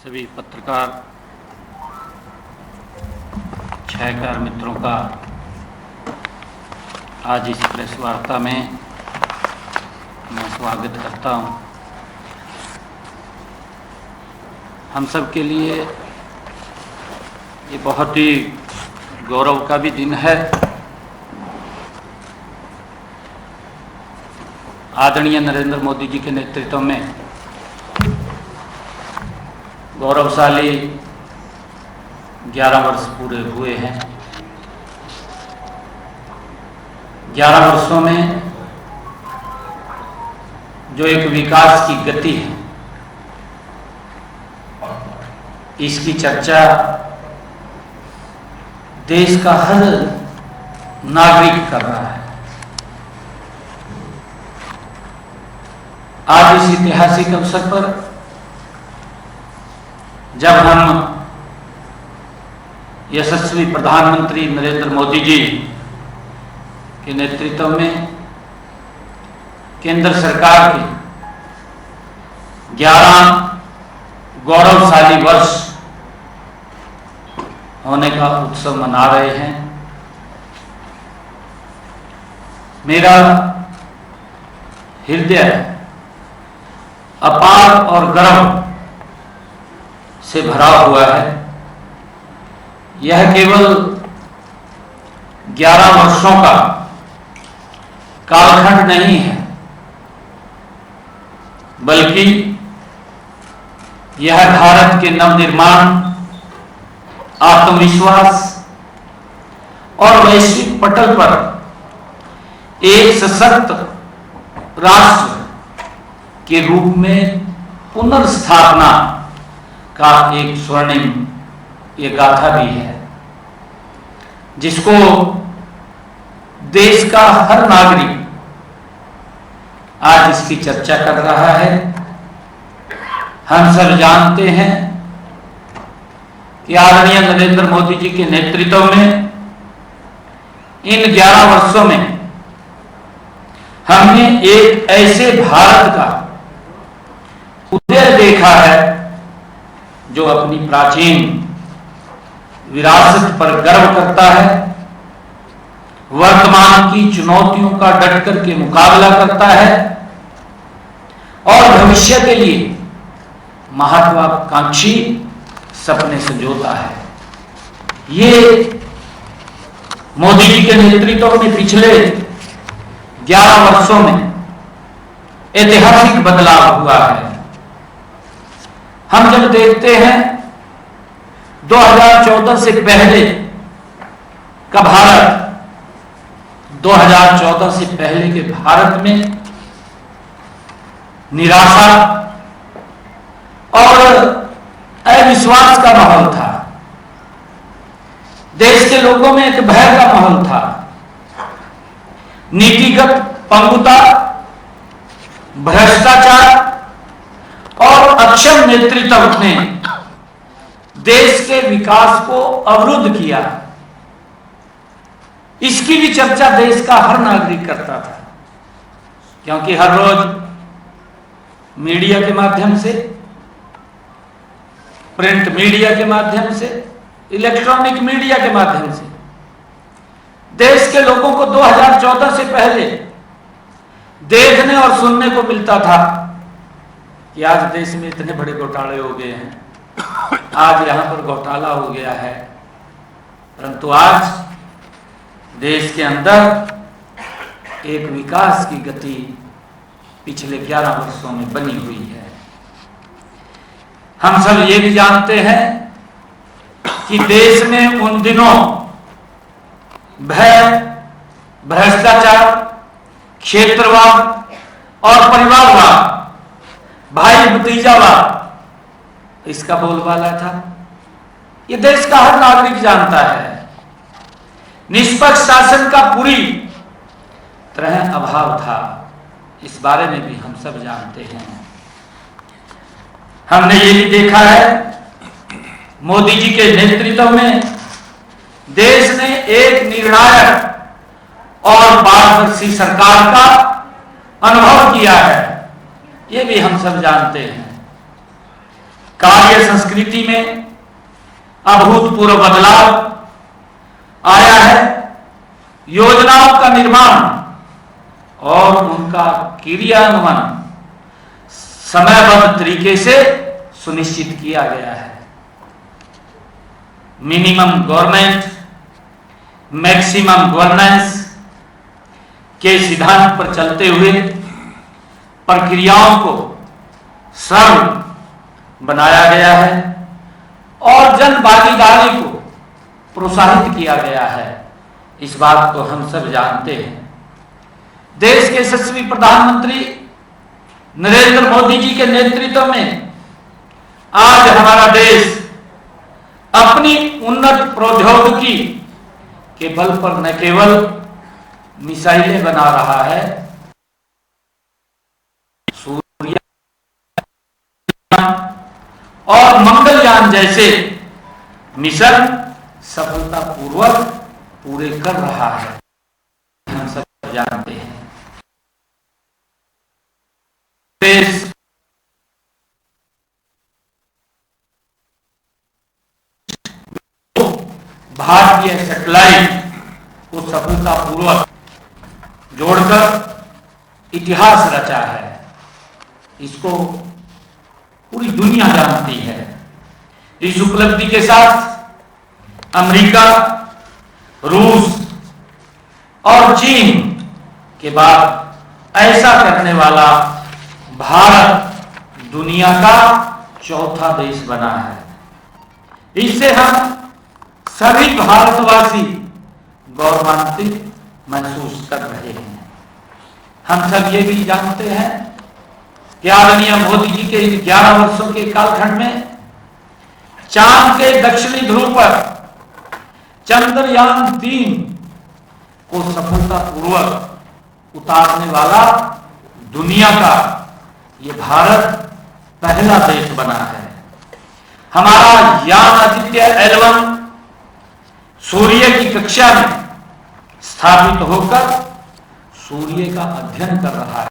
सभी पत्रकार छायाकार मित्रों का आज इस प्रेस वार्ता में मैं स्वागत करता हूं। हम सब के लिए ये बहुत ही गौरव का भी दिन है। आदरणीय नरेंद्र मोदी जी के नेतृत्व में गौरवशाली 11 वर्ष पूरे हुए हैं। 11 वर्षों में जो एक विकास की गति है, इसकी चर्चा देश का हर नागरिक कर रहा है। आज इस ऐतिहासिक अवसर पर जब हम यशस्वी प्रधानमंत्री नरेंद्र मोदी जी के नेतृत्व में केंद्र सरकार के 11 गौरवशाली वर्ष होने का उत्सव मना रहे हैं, मेरा हृदय अपार और गर्व से भरा हुआ है। यह केवल 11 वर्षों का कालखंड नहीं है, बल्कि यह भारत के नवनिर्माण, आत्मविश्वास और वैश्विक पटल पर एक सशक्त राष्ट्र के रूप में पुनर्स्थापना का एक स्वर्णिम ये गाथा भी है, जिसको देश का हर नागरिक आज इसकी चर्चा कर रहा है। हम सब जानते हैं कि आदरणीय नरेंद्र मोदी जी के नेतृत्व में इन 11 वर्षों में हमने एक ऐसे भारत का उदय देखा है जो अपनी प्राचीन विरासत पर गर्व करता है, वर्तमान की चुनौतियों का डट कर के मुकाबला करता है और भविष्य के लिए महत्वाकांक्षी सपने संजोता है। ये मोदी जी के नेतृत्व में पिछले 11 वर्षों में ऐतिहासिक बदलाव हुआ है। हम जब देखते हैं 2014 से पहले का भारत, 2014 से पहले के भारत में निराशा और अविश्वास का माहौल था। देश के लोगों में एक भय का माहौल था। नीतिगत पंगुता, भ्रष्टाचार और अक्षम नेतृत्व ने देश के विकास को अवरुद्ध किया। इसकी भी चर्चा देश का हर नागरिक करता था, क्योंकि हर रोज मीडिया के माध्यम से, प्रिंट मीडिया के माध्यम से, इलेक्ट्रॉनिक मीडिया के माध्यम से देश के लोगों को 2014 से पहले देखने और सुनने को मिलता था कि आज देश में इतने बड़े घोटाले हो गए हैं, आज यहां पर घोटाला हो गया है। परंतु आज देश के अंदर एक विकास की गति पिछले 11 वर्षों में बनी हुई है। हम सब ये भी जानते हैं कि देश में उन दिनों भय, भ्रष्टाचार, क्षेत्रवाद और परिवारवाद, भाई भतीजावाद इसका बोलबाला था। ये देश का हर नागरिक जानता है। निष्पक्ष शासन का पूरी तरह अभाव था, इस बारे में भी हम सब जानते हैं। हमने ये भी देखा है मोदी जी के नेतृत्व में देश ने एक निर्णायक और पारदर्शी सरकार का अनुभव किया है, ये भी हम सब जानते हैं। कार्य संस्कृति में अभूतपूर्व बदलाव आया है। योजनाओं का निर्माण और उनका क्रियान्वयन समयबद्ध तरीके से सुनिश्चित किया गया है। मिनिमम गवर्नमेंट मैक्सिमम गवर्नेंस के सिद्धांत पर चलते हुए प्रक्रियाओं को सरल बनाया गया है और जन भागीदारी को प्रोत्साहित किया गया है। इस बात को हम सब जानते हैं। देश के यशस्वी प्रधानमंत्री नरेंद्र मोदी जी के नेतृत्व में आज हमारा देश अपनी उन्नत प्रौद्योगिकी के बल पर न केवल मिसाइलें बना रहा है, और मंगलयान जैसे मिशन सफलतापूर्वक पूरे कर रहा है। हम सब जानते हैं देश भारतीय सैटेलाइट को सफलतापूर्वक जोड़कर इतिहास रचा है। इसको पूरी दुनिया जानती है। इस उपलब्धि के साथ अमेरिका, रूस और चीन के बाद ऐसा करने वाला भारत दुनिया का चौथा देश बना है। इससे हम सभी भारतवासी गौरवान्वित महसूस कर रहे हैं। हम सब ये भी जानते हैं कि आदरणीय मोदी जी के 11 वर्षों के कालखंड में चांद के दक्षिणी ध्रुव पर चंद्रयान 3 को सफलतापूर्वक उतारने वाला दुनिया का ये भारत पहला देश बना है। हमारा यान आदित्य L1 सूर्य की कक्षा में स्थापित होकर सूर्य का अध्ययन कर रहा है।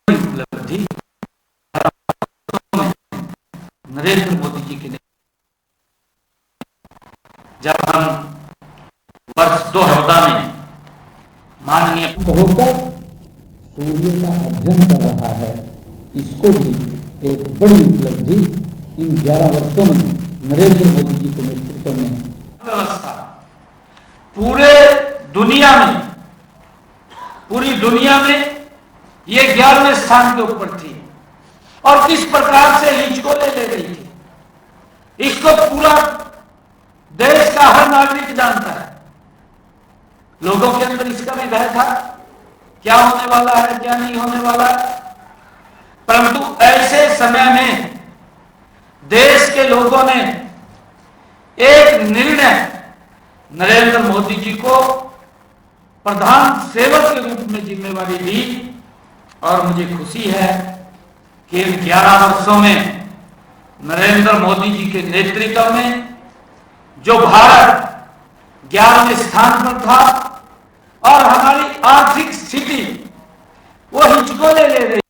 उपलब्धि नरेंद्र मोदी जी की जब हम वर्ष 2014 में माननीय होकर सूर्य का अध्ययन कर रहा है, इसको भी एक बड़ी उपलब्धि इन 11 वर्षों में नरेंद्र मोदी जी के नेतृत्व में व्यवस्था पूरी दुनिया में ये 11वें स्थान के ऊपर थी और किस प्रकार से हिचकोले ले रही थी, इसको पूरा देश का हर नागरिक जानता है। लोगों के अंदर इसका भी भय था, क्या होने वाला है, क्या नहीं होने वाला है। परंतु ऐसे समय में देश के लोगों ने एक निर्णय नरेंद्र मोदी जी को प्रधान सेवक के रूप में जिम्मेवारी दी और मुझे खुशी है कि इन 11 वर्षों में नरेंद्र मोदी जी के नेतृत्व में जो भारत 11वें स्थान पर था और हमारी आर्थिक स्थिति वो हिचकोले ले रही,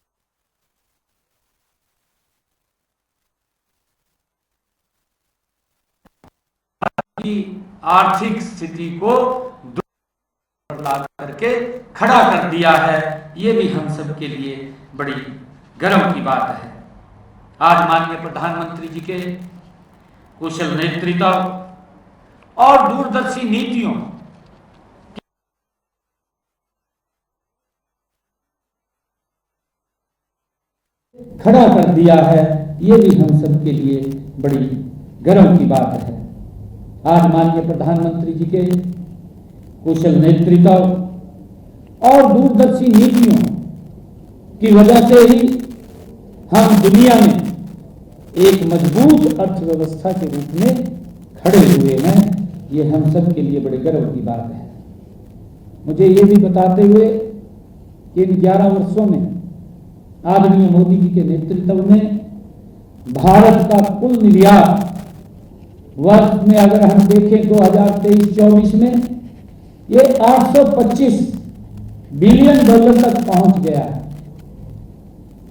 आर्थिक स्थिति को ला करके खड़ा कर दिया है। ये भी हम सब के लिए बड़ी गर्व की बात है। आज माननीय प्रधानमंत्री जी के कुशल नेतृत्व और दूरदर्शी नीतियों खड़ा कर दिया है, ये भी हम सब के लिए बड़ी गर्व की बात है। आज माननीय प्रधानमंत्री जी के कुशल नेतृत्व और दूरदर्शी नीतियों की वजह से ही हम दुनिया में एक मजबूत अर्थव्यवस्था के रूप में खड़े हुए हैं। ये हम सब के लिए बड़े गर्व की बात है। मुझे ये भी बताते हुए कि इन 11 वर्षों में आदरणीय मोदी जी के नेतृत्व में भारत का कुल निर्यात वर्ष में अगर हम देखें 2023-24 में ये $825 बिलियन तक पहुंच गया है।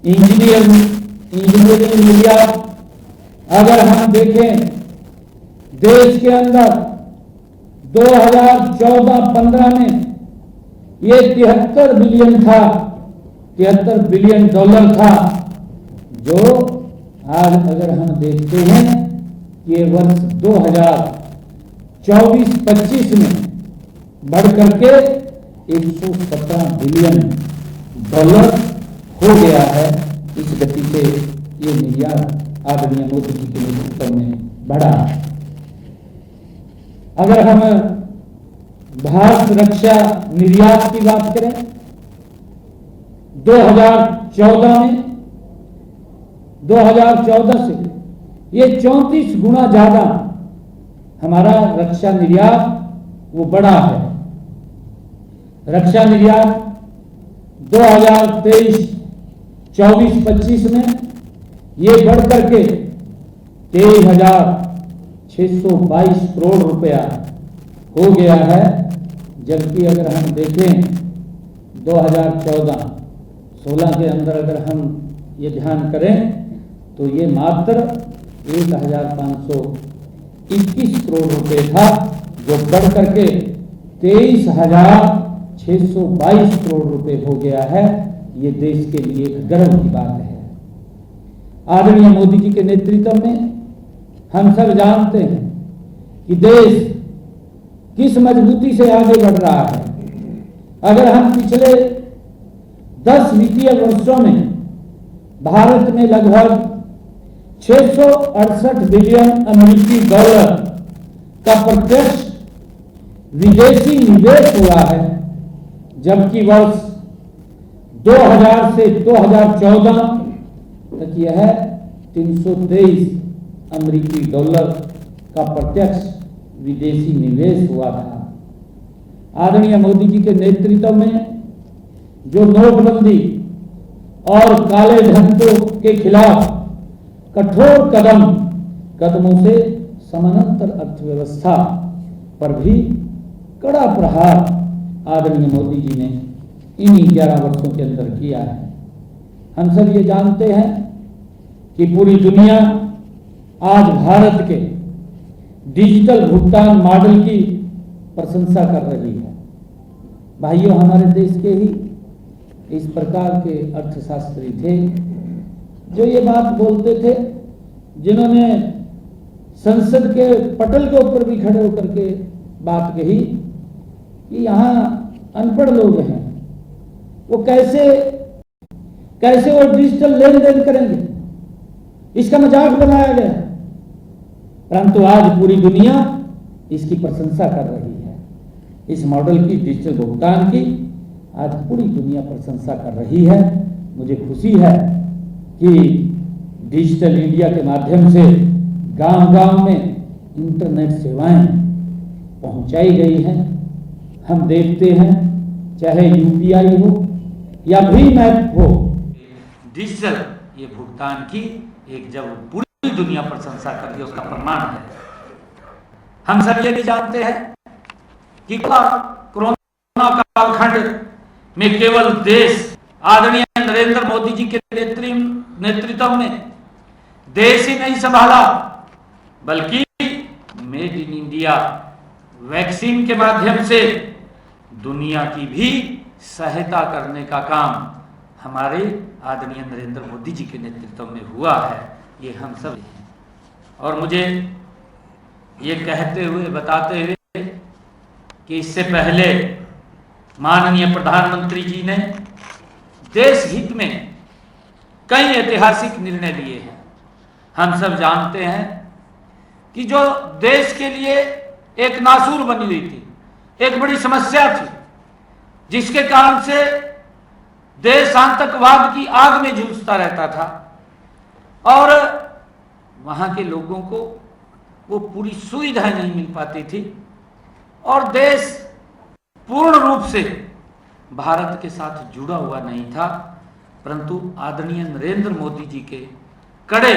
इंजीनियरिंग निर्यात अगर हम देखें देश के अंदर 2014-15 में ये 73 बिलियन था, $73 बिलियन था, जो आज अगर हम देखते हैं कि वर्ष 2024-25 में बढ़ करके $117 बिलियन हो गया है। इस गति से ये निर्यात आदरणीय मोदी जी के नेतृत्व में बढ़ा है। अगर हम भारत रक्षा निर्यात की बात करें 2014 से ये 34 गुना ज्यादा हमारा रक्षा निर्यात वो बढ़ा है। रक्षा निर्यात 2023-24-25 में ये बढ़ करके 23,622 करोड़ रुपया हो गया है, जबकि अगर हम देखें 2014-16 के अंदर अगर हम ये ध्यान करें तो ये मात्र 1,521 करोड़ रुपए था, जो बढ़ करके 23,622 करोड़ रुपए हो गया है। ये देश के लिए एक गर्व की बात है। आदरणीय मोदी जी के नेतृत्व में हम सब जानते हैं कि देश किस मजबूती से आगे बढ़ रहा है। अगर हम पिछले 10 वित्तीय वर्षों में भारत में लगभग 668 बिलियन अमेरिकी डॉलर का प्रत्यक्ष विदेशी निवेश हुआ है, जबकि वर्ष 2000 से 2014 तक यह 323 अमेरिकी डॉलर का प्रत्यक्ष विदेशी निवेश हुआ था। आदरणीय मोदी जी के नेतृत्व में जो नोटबंदी और काले धन के खिलाफ कठोर कदमों से समानांतर अर्थव्यवस्था पर भी कड़ा प्रहार आदरणीय मोदी जी ने इन्हीं 11 वर्षों के अंदर किया है। हम सब ये जानते हैं कि पूरी दुनिया आज भारत के डिजिटल भुगतान मॉडल की प्रशंसा कर रही है। भाइयों, हमारे देश के ही इस प्रकार के अर्थशास्त्री थे जो ये बात बोलते थे, जिन्होंने संसद के पटल के ऊपर भी खड़े होकर के बात कही कि यहाँ अनपढ़ लोग हैं, वो कैसे वो डिजिटल लेन देन करेंगे, इसका मजाक बनाया गया। परंतु आज पूरी दुनिया इसकी प्रशंसा कर रही है। इस मॉडल की, डिजिटल भुगतान की आज पूरी दुनिया प्रशंसा कर रही है। मुझे खुशी है कि डिजिटल इंडिया के माध्यम से गांव-गांव में इंटरनेट सेवाएं पहुंचाई गई हैं। हम देखते हैं चाहे यूपीआई हो या भीम ऐप हो, डिजिटल ये भुगतान की एक जब पूरी दुनिया प्रशंसा कर रही है उसका प्रमाण है। हम सब ये भी जानते हैं कि कोरोना कालखंड में केवल देश आदरणीय नरेंद्र मोदी जी के नेतृत्व में देश ही नहीं संभाला, बल्कि मेड इन इंडिया वैक्सीन के माध्यम से दुनिया की भी सहायता करने का काम हमारे आदरणीय नरेंद्र मोदी जी के नेतृत्व में हुआ है। ये हम सब हैं। और मुझे ये कहते हुए, बताते हुए कि इससे पहले माननीय प्रधानमंत्री जी ने देश हित में कई ऐतिहासिक निर्णय लिए हैं। हम सब जानते हैं कि जो देश के लिए एक नासूर बनी हुई थी, एक बड़ी समस्या थी, जिसके कारण से देश आतंकवाद की आग में जूझता रहता था और वहां के लोगों को वो पूरी सुविधाएं नहीं मिल पाती थी और देश पूर्ण रूप से भारत के साथ जुड़ा हुआ नहीं था। परंतु आदरणीय नरेंद्र मोदी जी के कड़े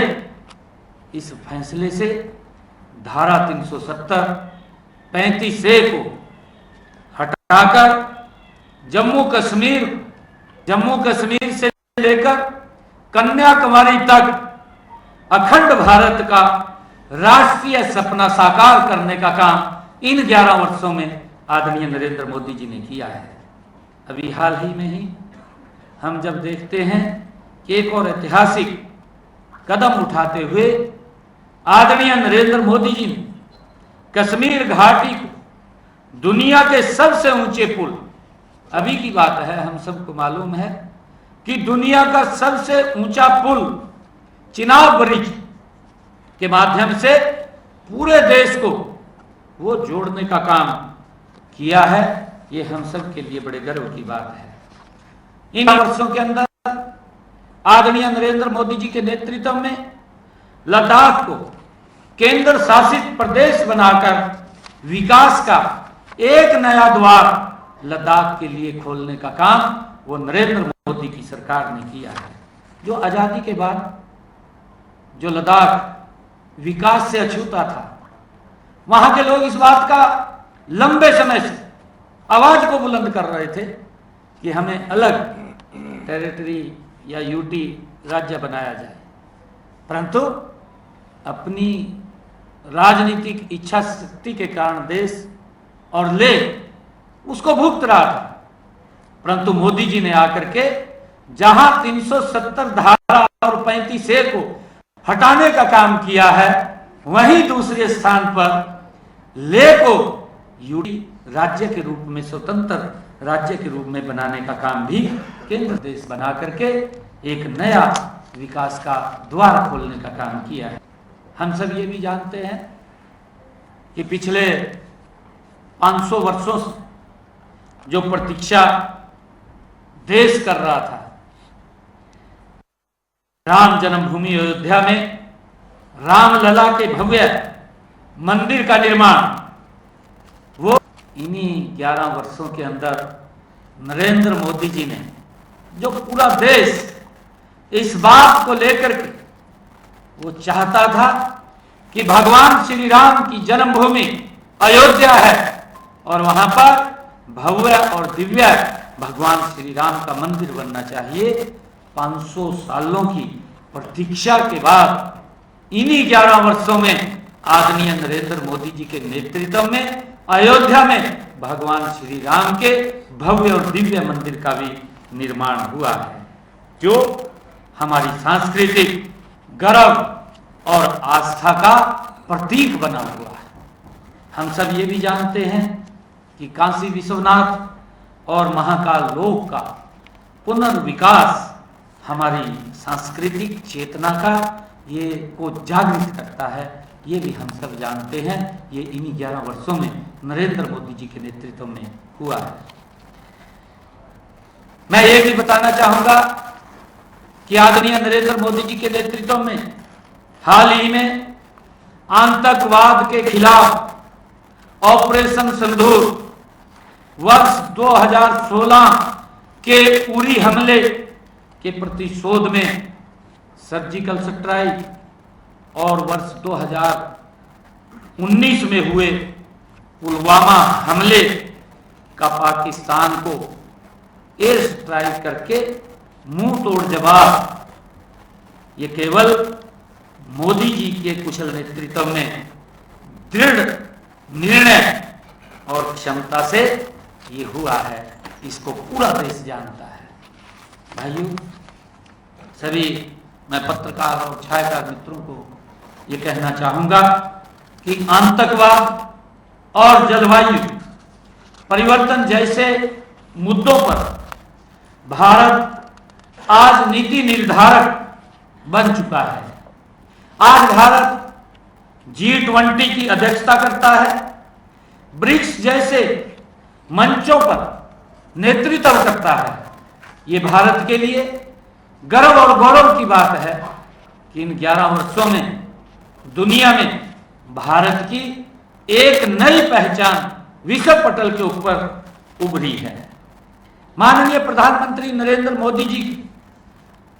इस फैसले से धारा 370, 35A को हटाकर जम्मू कश्मीर से लेकर कन्याकुमारी तक अखंड भारत का राष्ट्रीय सपना साकार करने का काम इन 11 वर्षों में आदरणीय नरेंद्र मोदी जी ने किया है। अभी हाल ही में ही हम जब देखते हैं कि एक और ऐतिहासिक कदम उठाते हुए आदरणीय नरेंद्र मोदी जी ने कश्मीर घाटी को दुनिया के सबसे ऊंचे पुल, अभी की बात है, हम सबको मालूम है कि दुनिया का सबसे ऊंचा पुल चिनाब ब्रिज के माध्यम से पूरे देश को वो जोड़ने का काम किया है। ये हम सब के लिए बड़े गर्व की बात है। इन वर्षों के अंदर आदरणीय नरेंद्र मोदी जी के नेतृत्व में लद्दाख को केंद्र शासित प्रदेश बनाकर विकास का एक नया द्वार लद्दाख के लिए खोलने का काम वो नरेंद्र मोदी की सरकार ने किया है। जो आजादी के बाद जो लद्दाख विकास से अछूता था, वहां के लोग इस बात का लंबे समय से आवाज को बुलंद कर रहे थे कि हमें अलग टेरिटरी या यूटी राज्य बनाया जाए, परंतु अपनी राजनीतिक इच्छा शक्ति के कारण देश और ले उसको भुगत रहा था। परंतु मोदी जी ने आकर के जहां 370 धारा और 35A को हटाने का काम किया है, वहीं दूसरे स्थान पर ले को यूटी राज्य के रूप में, स्वतंत्र राज्य के रूप में बनाने का काम भी केंद्र देश बना करके एक नया विकास का द्वार खोलने का काम किया है। हम सब ये भी जानते हैं कि पिछले 500 वर्षों से जो प्रतीक्षा देश कर रहा था, राम जन्मभूमि अयोध्या में रामलला के भव्य मंदिर का निर्माण, वो इन्हीं 11 वर्षों के अंदर नरेंद्र मोदी जी ने, जो पूरा देश इस बात को लेकर के वो चाहता था कि भगवान श्री राम की जन्मभूमि अयोध्या है और वहां पर भव्य और दिव्य भगवान श्री राम का मंदिर बनना चाहिए। 500 सालों की प्रतीक्षा के बाद इन्हीं 11 वर्षों में आदरणीय नरेंद्र मोदी जी के नेतृत्व में अयोध्या में भगवान श्री राम के भव्य और दिव्य मंदिर का भी निर्माण हुआ है, जो हमारी सांस्कृतिक गौरव और आस्था का प्रतीक बना हुआ है। हम सब ये भी जानते हैं कि काशी विश्वनाथ और महाकाल लोक का पुनर्विकास हमारी सांस्कृतिक चेतना का ये को जागृत करता है। ये भी हम सब जानते हैं। ये इन्हीं 11 वर्षों में नरेंद्र मोदी जी के नेतृत्व में हुआ है। मैं ये भी बताना चाहूंगा कि आदरणीय नरेंद्र मोदी जी के नेतृत्व में हाल ही में आतंकवाद के खिलाफ ऑपरेशन सिंदूर, वर्ष 2016 के उरी हमले के प्रतिशोध में सर्जिकल स्ट्राइक और वर्ष 2019 में हुए पुलवामा हमले का पाकिस्तान को एयर स्ट्राइक करके मुंह तोड़ जवाब, ये केवल मोदी जी के कुशल नेतृत्व में दृढ़ निर्णय और क्षमता से ये हुआ है। इसको पूरा देश जानता है। भाइयों, सभी मैं पत्रकार और छायाकार मित्रों को ये कहना चाहूंगा कि आतंकवाद और जलवायु परिवर्तन जैसे मुद्दों पर भारत आज नीति निर्धारक बन चुका है। आज भारत G20 की अध्यक्षता करता है, ब्रिक्स जैसे मंचों पर नेतृत्व करता है। ये भारत के लिए गर्व और गौरव की बात है कि इन 11 वर्षों में दुनिया में भारत की एक नई पहचान विश्व पटल के ऊपर उभरी है। माननीय प्रधानमंत्री नरेंद्र मोदी जी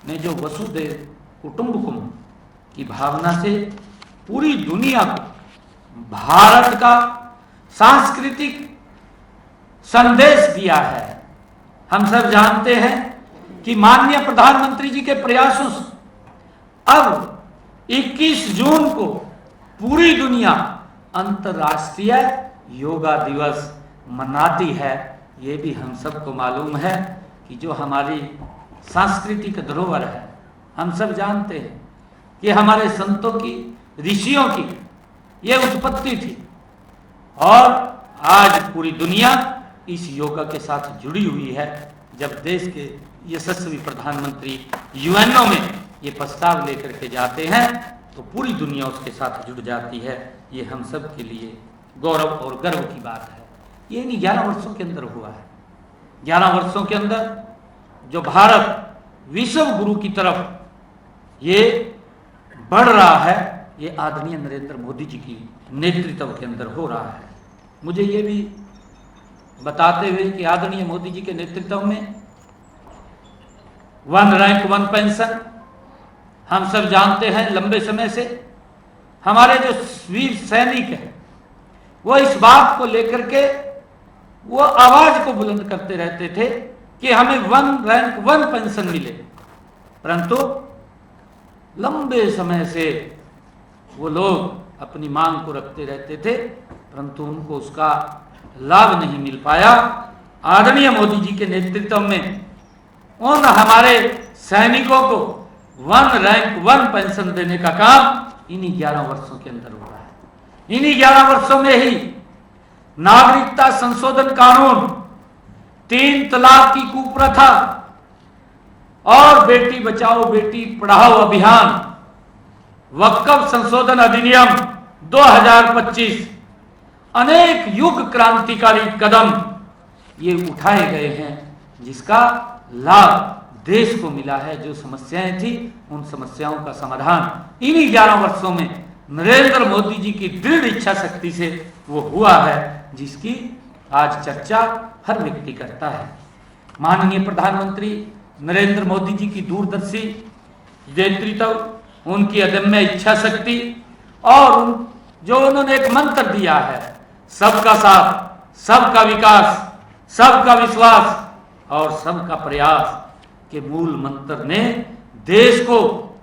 ने जो वसुधैव कुटुंबकम की भावना से पूरी दुनिया को भारत का सांस्कृतिक संदेश दिया है। हम सब जानते हैं कि माननीय प्रधानमंत्री जी के प्रयासों से अब 21 जून को पूरी दुनिया अंतर्राष्ट्रीय योगा दिवस मनाती है। ये भी हम सबको मालूम है कि जो हमारी सांस्कृतिक धरोहर है, हम सब जानते हैं कि हमारे संतों की, ऋषियों की ये उत्पत्ति थी और आज पूरी दुनिया इस योगा के साथ जुड़ी हुई है। जब देश के यशस्वी प्रधानमंत्री यूएनओ में ये प्रस्ताव लेकर के जाते हैं तो पूरी दुनिया उसके साथ जुड़ जाती है। ये हम सब के लिए गौरव और गर्व की बात है। ये इन 11 वर्षों के अंदर हुआ है। 11 वर्षों के अंदर जो भारत विश्व गुरु की तरफ ये बढ़ रहा है, ये आदरणीय नरेंद्र मोदी जी की नेतृत्व के अंदर हो रहा है। मुझे ये भी बताते हुए कि आदरणीय मोदी जी के नेतृत्व में 1 रैंक 1 पेंशन, हम सब जानते हैं लंबे समय से हमारे जो वीर सैनिक हैं वो इस बात को लेकर के वो आवाज को बुलंद करते रहते थे कि हमें 1 रैंक 1 पेंशन मिले, परंतु लंबे समय से वो लोग अपनी मांग को रखते रहते थे, परंतु उनको उसका लाभ नहीं मिल पाया। आदरणीय मोदी जी के नेतृत्व में उन हमारे सैनिकों को 1 रैंक 1 पेंशन देने का काम इन्हीं 11 वर्षों के अंदर हुआ है। इन्हीं 11 वर्षों में ही नागरिकता संशोधन कानून, 3 तलाक की कुप्रथा और बेटी बचाओ बेटी पढ़ाओ अभियान, वक्फ संशोधन अधिनियम 2025, अनेक युग क्रांतिकारी कदम ये उठाए गए हैं जिसका लाभ देश को मिला है। जो समस्याएं थी उन समस्याओं का समाधान इन्हीं 11 वर्षों में नरेंद्र मोदी जी की दृढ़ इच्छा शक्ति से वो हुआ है, जिसकी आज चर्चा हर व्यक्ति करता है। माननीय प्रधानमंत्री नरेंद्र मोदी जी की दूरदर्शी नेतृत्व, उनकी अदम्य इच्छा शक्ति और जो उन्होंने एक मंत्र दिया है, सबका साथ, सबका विकास, सबका विश्वास और सबका प्रयास के मूल मंत्र ने देश को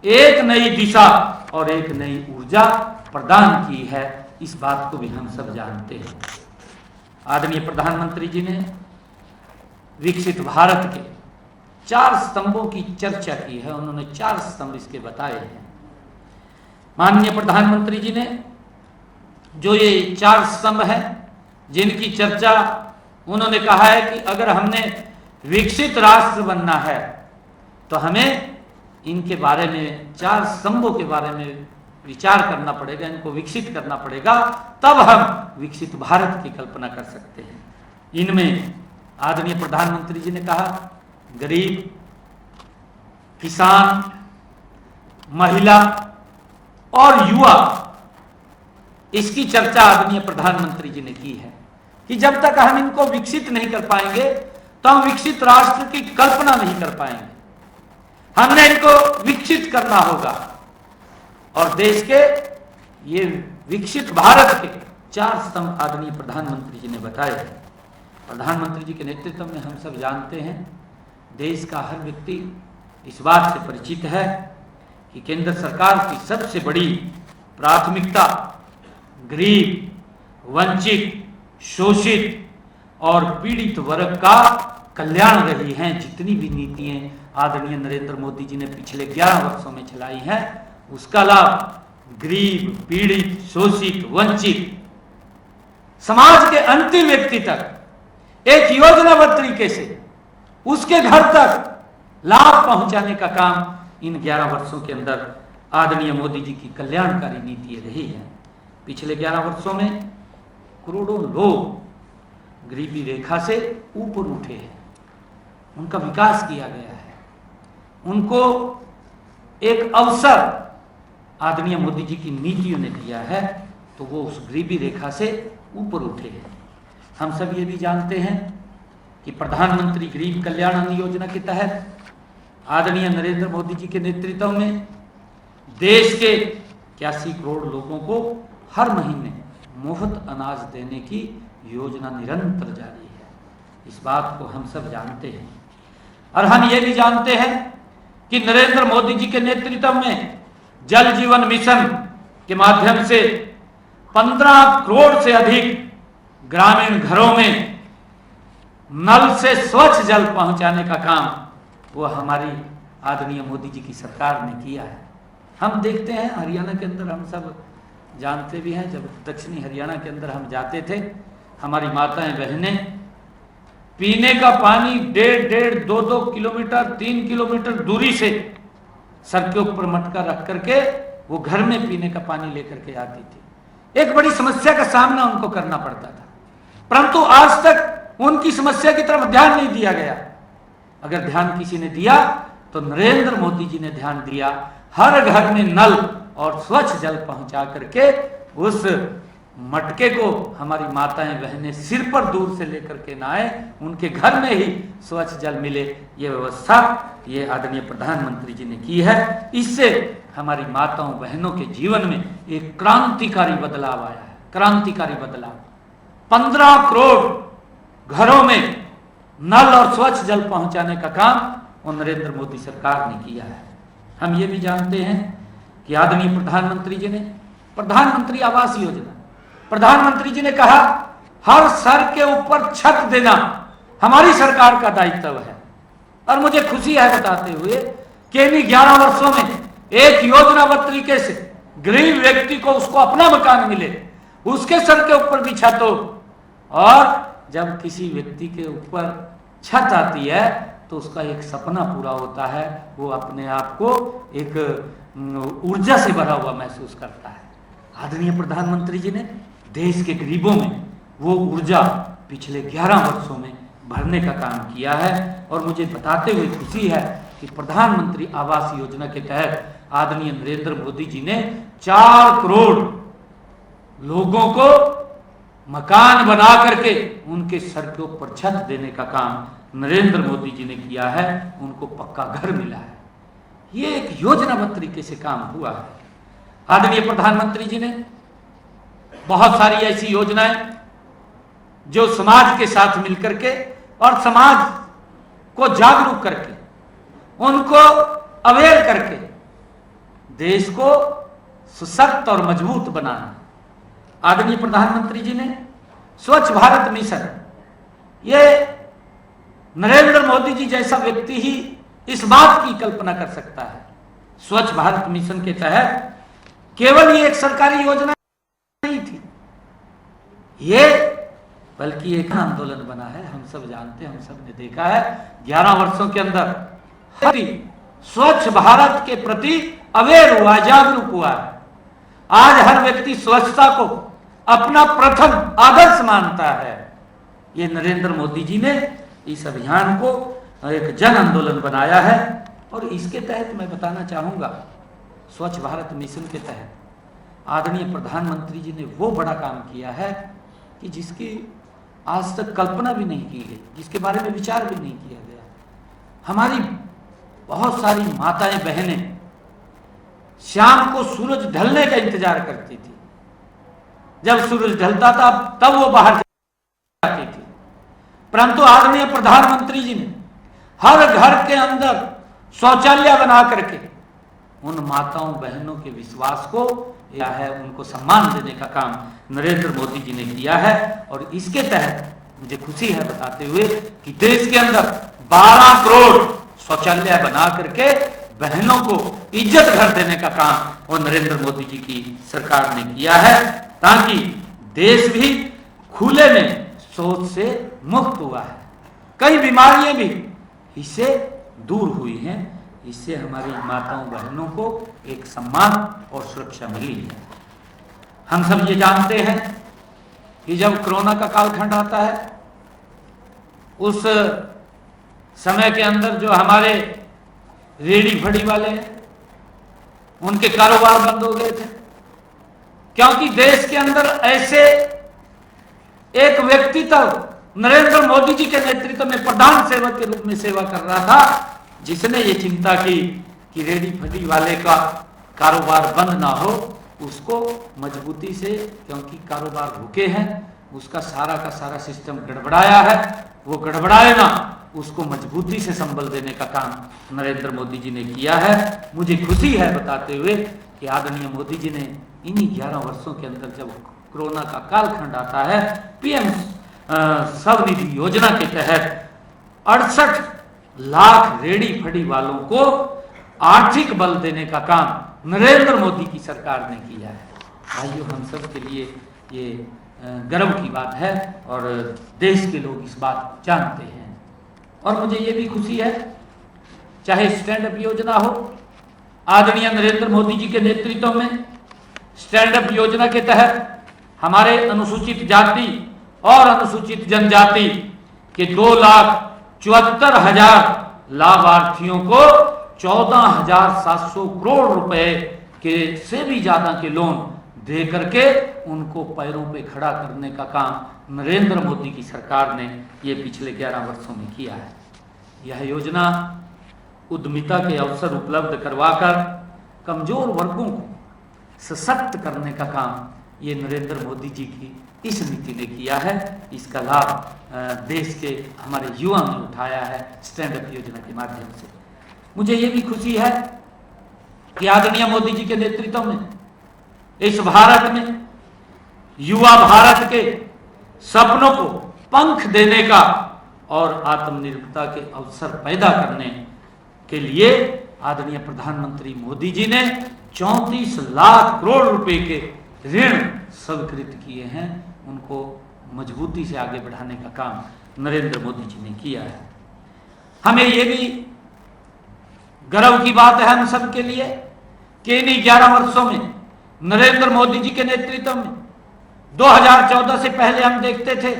एक नई दिशा और एक नई ऊर्जा प्रदान की है। इस बात को भी हम सब जानते हैं। आदरणीय प्रधानमंत्री जी ने विकसित भारत के 4 स्तंभों की चर्चा की है। उन्होंने 4 स्तंभ इसके बताए हैं। माननीय प्रधानमंत्री जी ने जो ये 4 स्तंभ हैं जिनकी चर्चा उन्होंने कहा है कि अगर हमने विकसित राष्ट्र बनना है तो हमें इनके बारे में 4 स्तंभों के बारे में विचार करना पड़ेगा, इनको विकसित करना पड़ेगा, तब हम विकसित भारत की कल्पना कर सकते हैं। इनमें आदरणीय प्रधानमंत्री जी ने कहा गरीब, किसान, महिला और युवा, इसकी चर्चा आदरणीय प्रधानमंत्री जी ने की है कि जब तक हम इनको विकसित नहीं कर पाएंगे तो हम विकसित राष्ट्र की कल्पना नहीं कर पाएंगे। हमने इनको विकसित करना होगा और देश के ये विकसित भारत के 4 स्तंभ आदरणीय प्रधानमंत्री जी ने बताए हैं। प्रधानमंत्री जी के नेतृत्व में हम सब जानते हैं, देश का हर व्यक्ति इस बात से परिचित है कि केंद्र सरकार की सबसे बड़ी प्राथमिकता गरीब, वंचित, शोषित और पीड़ित वर्ग का कल्याण रही हैं। जितनी भी नीतियां आदरणीय नरेंद्र मोदी जी ने पिछले 11 वर्षों में चलाई हैं, उसका लाभ गरीब, पीड़ित, शोषित, वंचित समाज के अंतिम व्यक्ति तक एक योजनाबद्ध तरीके से उसके घर तक लाभ पहुंचाने का काम इन 11 वर्षों के अंदर आदरणीय मोदी जी की कल्याणकारी नीति रही है। पिछले 11 वर्षों में करोड़ों लोग गरीबी रेखा से ऊपर उठे हैं, उनका विकास किया गया है, उनको एक अवसर आदरणीय मोदी जी की नीतियों ने दिया है, तो वो उस गरीबी रेखा से ऊपर उठे हैं। हम सब ये भी जानते हैं कि प्रधानमंत्री गरीब कल्याण अन्न योजना के तहत आदरणीय नरेंद्र मोदी जी के नेतृत्व में देश के 81 करोड़ लोगों को हर महीने मुफ्त अनाज देने की योजना निरंतर जारी है। इस बात को हम सब जानते हैं। और हम ये भी जानते हैं कि नरेंद्र मोदी जी के नेतृत्व में जल जीवन मिशन के माध्यम से 15 करोड़ से अधिक ग्रामीण घरों में नल से स्वच्छ जल पहुंचाने का काम वो हमारी आदरणीय मोदी जी की सरकार ने किया है। हम देखते हैं हरियाणा के अंदर, हम सब जानते भी हैं, जब दक्षिणी हरियाणा के अंदर हम जाते थे, हमारी माताएं बहनें पीने का पानी 1.5-2 किलोमीटर 3 किलोमीटर दूरी से सर के ऊपर मटका रख करके वो घर में पीने का पानी लेकर के आती थी। एक बड़ी समस्या का सामना उनको करना पड़ता था, परंतु आज तक उनकी समस्या की तरफ ध्यान नहीं दिया गया। अगर ध्यान किसी ने दिया तो नरेंद्र मोदी जी ने ध्यान दिया। हर घर में नल और स्वच्छ जल पहुंचा करके उस मटके को हमारी माताएं बहनें सिर पर दूर से लेकर के ना आए, उनके घर में ही स्वच्छ जल मिले, ये व्यवस्था ये आदरणीय प्रधानमंत्री जी ने की है। इससे हमारी माताओं बहनों के जीवन में एक क्रांतिकारी बदलाव आया है, क्रांतिकारी बदलाव। 15 करोड़ घरों में नल और स्वच्छ जल पहुंचाने का काम और नरेंद्र मोदी सरकार ने किया है। हम ये भी जानते हैं कि आदरणीय प्रधानमंत्री जी ने प्रधानमंत्री आवास योजना, प्रधानमंत्री जी ने कहा हर सर के ऊपर छत देना हमारी सरकार का दायित्व है। और मुझे खुशी है बताते हुए कि इन 11 वर्षों में एक योजनाबद्ध तरीके से गरीब व्यक्ति को उसको अपना मकान मिले, उसके सर के ऊपर भी छत हो, और जब किसी व्यक्ति के ऊपर छत आती है तो उसका एक सपना पूरा होता है, वो अपने आप को एक ऊर्जा से भरा हुआ महसूस करता है। आदरणीय प्रधानमंत्री जी ने देश के गरीबों में वो ऊर्जा पिछले 11 वर्षों में भरने का काम किया है। और मुझे बताते हुए खुशी है कि प्रधानमंत्री आवास योजना के तहत आदरणीय नरेंद्र मोदी जी ने 4 करोड़ लोगों को मकान बना करके उनके सर के ऊपर छत देने का काम नरेंद्र मोदी जी ने किया है, उनको पक्का घर मिला है। ये एक योजनाबद्ध तरीके से काम हुआ है। आदरणीय प्रधानमंत्री जी ने बहुत सारी ऐसी योजनाएं जो समाज के साथ मिलकर के और समाज को जागरूक करके, उनको अवेयर करके देश को सशक्त और मजबूत बनाना। आदरणीय प्रधानमंत्री जी ने स्वच्छ भारत मिशन, ये नरेंद्र मोदी जी जैसा व्यक्ति ही इस बात की कल्पना कर सकता है। स्वच्छ भारत मिशन के तहत केवल ये एक सरकारी योजना नहीं थी, ये बल्कि एक आंदोलन बना है। हम सब जानते हैं, हम सब ने देखा है 11 वर्षों के अंदर स्वच्छ भारत के प्रति अवेयर हुआ, जागरूक हुआ है। आज हर व्यक्ति स्वच्छता को अपना प्रथम आदर्श मानता है। ये नरेंद्र मोदी जी ने इस अभियान को एक जन आंदोलन बनाया है। और इसके तहत मैं बताना चाहूंगा, स्वच्छ भारत मिशन के तहत आदरणीय प्रधानमंत्री जी ने वो बड़ा काम किया है कि जिसकी आज तक कल्पना भी नहीं की गई, जिसके बारे में विचार भी नहीं किया गया। हमारी बहुत सारी माताएं बहनें शाम को सूरज ढलने का इंतजार करती थी। जब सूरज ढलता था तब वो बाहर जाती थी, परंतु आदरणीय प्रधानमंत्री जी ने हर घर के अंदर शौचालय बना करके उन माताओं बहनों के विश्वास को या है, उनको सम्मान देने का काम नरेंद्र मोदी जी ने किया है। और इसके तहत मुझे खुशी है बताते हुए कि देश के अंदर 12 करोड़ शौचालय बना करके बहनों को इज्जत घर देने का काम और नरेंद्र मोदी जी की सरकार ने किया है, ताकि देश भी खुले में शौच से मुक्त हुआ है। कई बीमारियां भी इससे दूर हुई हैं। इससे हमारी माताओं बहनों को एक सम्मान और सुरक्षा मिली है। हम सब ये जानते हैं कि जब कोरोना का कालखंड आता है, उस समय के अंदर जो हमारे रेडी फड़ी वाले हैं, उनके कारोबार बंद हो गए थे, क्योंकि देश के अंदर ऐसे एक व्यक्तित्व नरेंद्र मोदी जी के नेतृत्व में प्रधान सेवक के रूप में सेवा कर रहा था, जिसने ये चिंता की कि रेडी फड़ी वाले का कारोबार बंद ना हो, उसको मजबूती से, क्योंकि कारोबार रुके हैं, उसका सारा का सारा सिस्टम गड़बड़ाया है, वो गड़बड़ाए ना, उसको मजबूती से संबल देने का काम नरेंद्र मोदी जी ने किया है। मुझे खुशी है बताते हुए कि आदरणीय मोदी जी ने इन्हीं 11 वर्षों के अंदर, जब कोरोना का कालखंड आता है, पीएम स्वनिधि योजना के तहत 68 लाख रेडी फड़ी वालों को आर्थिक बल देने का काम नरेंद्र मोदी की सरकार ने किया है। भाइयों, हम सब के लिए ये गर्व की बात है और देश के लोग इस बात को जानते हैं। और मुझे ये भी खुशी है, चाहे स्टैंड अप योजना हो, आदरणीय नरेंद्र मोदी जी के नेतृत्व में स्टैंड अप योजना के तहत हमारे अनुसूचित जाति और अनुसूचित जनजाति के 2,74,000 लाभार्थियों को 14,700 करोड़ रुपए के से भी ज्यादा के लोन दे करके उनको पैरों पे खड़ा करने का काम नरेंद्र मोदी की सरकार ने ये पिछले 11 वर्षों में किया है। यह योजना उद्यमिता के अवसर उपलब्ध करवाकर कमजोर वर्गों को सशक्त करने का काम ये नरेंद्र मोदी जी की इस नीति ने किया है। इसका लाभ देश के हमारे युवा ने उठाया है स्टैंड अप योजना के माध्यम से। मुझे ये भी खुशी है कि आदरणीय मोदी जी के नेतृत्व में इस भारत में युवा भारत के सपनों को पंख देने का और आत्मनिर्भरता के अवसर पैदा करने के लिए आदरणीय प्रधानमंत्री मोदी जी ने 34 लाख करोड़ रुपए के ऋण स्वीकृत किए हैं। उनको मजबूती से आगे बढ़ाने का काम नरेंद्र मोदी जी ने किया है। हमें ये भी गर्व की बात है हम सब के लिए कि इन 11 वर्षों में नरेंद्र मोदी जी के नेतृत्व में 2014 से पहले हम देखते थे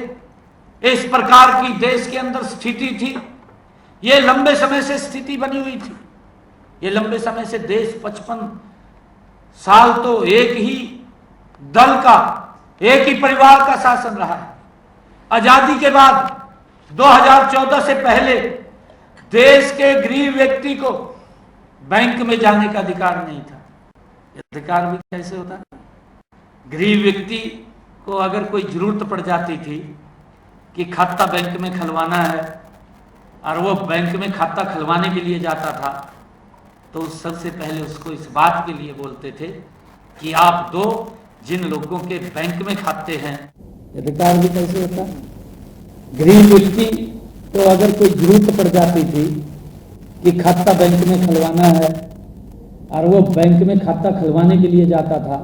इस प्रकार की देश के अंदर स्थिति थी। ये लंबे समय से स्थिति बनी हुई थी। ये लंबे समय से देश 55 साल तो एक ही दल का, एक ही परिवार का शासन रहा है। आजादी के बाद 2014 से पहले देश के गरीब व्यक्ति को बैंक में जाने का अधिकार नहीं था। अधिकार भी कैसे होता? गरीब व्यक्ति को अगर कोई जरूरत पड़ जाती थी कि खाता बैंक में खुलवाना है और वो बैंक में खाता खुलवाने के लिए जाता था, तो सबसे पहले उसको इस बात के लिए बोलते थे कि आप दो जिन लोगों के बैंक में खाते हैं। अधिकार भी कैसे होता? गरीब व्यक्ति तो अगर कोई जरूरत पड़ जाती थी कि खाता बैंक में खुलवाना है और वो बैंक में खाता खुलवाने के लिए जाता था,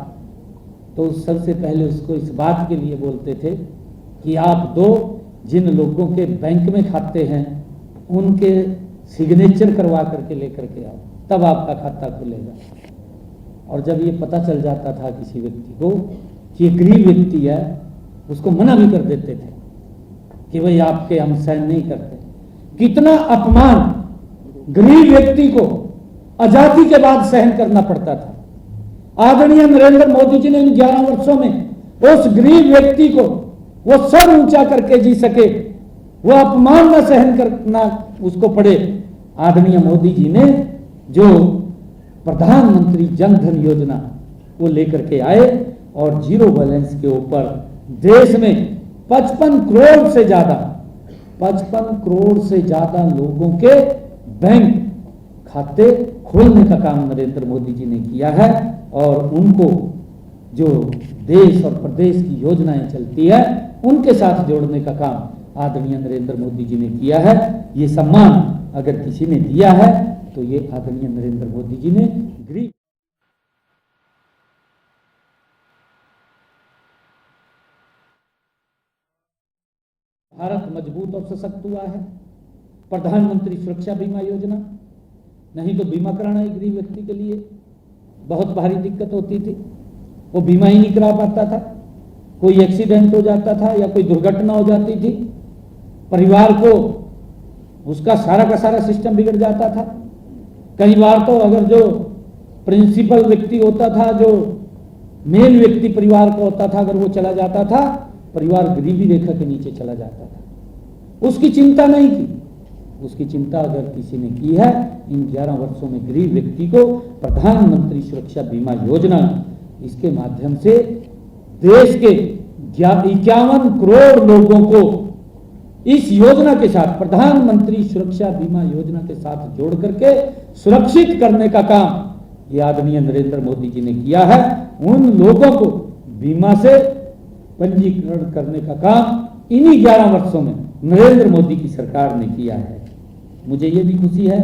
तो सबसे पहले उसको इस बात के लिए बोलते थे कि आप दो जिन लोगों के बैंक में खाते हैं उनके सिग्नेचर करवा करके लेकर के आओ, तब आपका खाता खुलेगा। और जब ये पता चल जाता था किसी व्यक्ति को कि ये गरीब व्यक्ति है, उसको मना भी कर देते थे कि भाई आपके हम सहन नहीं करते। कितना अपमान गरीब व्यक्ति को आजादी के बाद सहन करना पड़ता था। आदरणीय नरेंद्र मोदी जी ने इन 11 वर्षों में उस गरीब व्यक्ति को वो सर ऊंचा करके जी सके, वो अपमान न सहन करना उसको पड़े। आदरणीय मोदी जी ने जो प्रधानमंत्री जन धन योजना वो लेकर के आए और जीरो बैलेंस के ऊपर देश में 55 करोड़ से ज्यादा लोगों के बैंक खाते खोलने का काम नरेंद्र मोदी जी ने किया है। और उनको जो देश और प्रदेश की योजनाएं चलती है उनके साथ जोड़ने का काम आदरणीय नरेंद्र मोदी जी ने किया है। ये सम्मान अगर किसी ने दिया है तो ये आदरणीय नरेंद्र मोदी जी ने गरीब भारत मजबूत और सशक्त हुआ है। प्रधानमंत्री सुरक्षा बीमा योजना, नहीं तो बीमा कराना एक गरीब व्यक्ति के लिए बहुत भारी दिक्कत होती थी। वो बीमा ही नहीं करा पाता था, कोई एक्सीडेंट हो जाता था या कोई दुर्घटना हो जाती थी, परिवार को उसका सारा का सारा सिस्टम बिगड़ जाता था। कई बार तो अगर जो प्रिंसिपल व्यक्ति होता था, जो मेन व्यक्ति परिवार का होता था, अगर वो चला जाता था, परिवार गरीबी रेखा के नीचे चला जाता था। उसकी चिंता नहीं की। उसकी चिंता अगर किसी ने की है इन 11 वर्षों में गरीब व्यक्ति को प्रधानमंत्री सुरक्षा बीमा योजना, इसके माध्यम से देश के 51 करोड़ लोगों को इस योजना के साथ, प्रधानमंत्री सुरक्षा बीमा योजना के साथ जोड़ करके सुरक्षित करने का काम ये आदरणीय नरेंद्र मोदी जी ने किया है। उन लोगों को बीमा से पंजीकरण करने का काम इन्हीं 11 वर्षों में नरेंद्र मोदी की सरकार ने किया है। मुझे ये भी खुशी है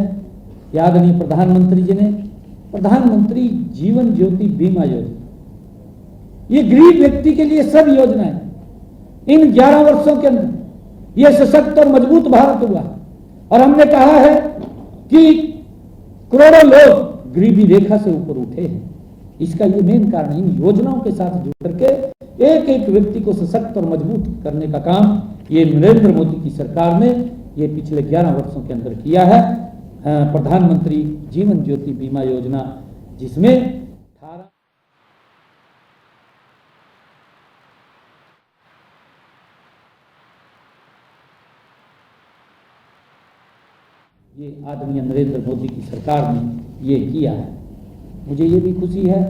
कि आदरणीय प्रधानमंत्री जी ने प्रधानमंत्री जीवन ज्योति बीमा योजना, ये गरीब व्यक्ति के लिए सब योजनाएं इन 11 वर्षों के अंदर ये सशक्त और मजबूत भारत हुआ। और हमने कहा है कि करोड़ों लोग गरीबी रेखा से ऊपर उठे हैं। इसका ये मेन कारण इन योजनाओं के साथ जुड़ करके एक एक व्यक्ति को सशक्त और मजबूत करने का काम ये नरेंद्र मोदी की सरकार ने ये पिछले 11 वर्षों के अंदर किया है। प्रधानमंत्री जीवन ज्योति बीमा योजना, जिसमें 18 ये आदरणीय नरेंद्र मोदी की सरकार ने ये किया है। मुझे ये भी खुशी है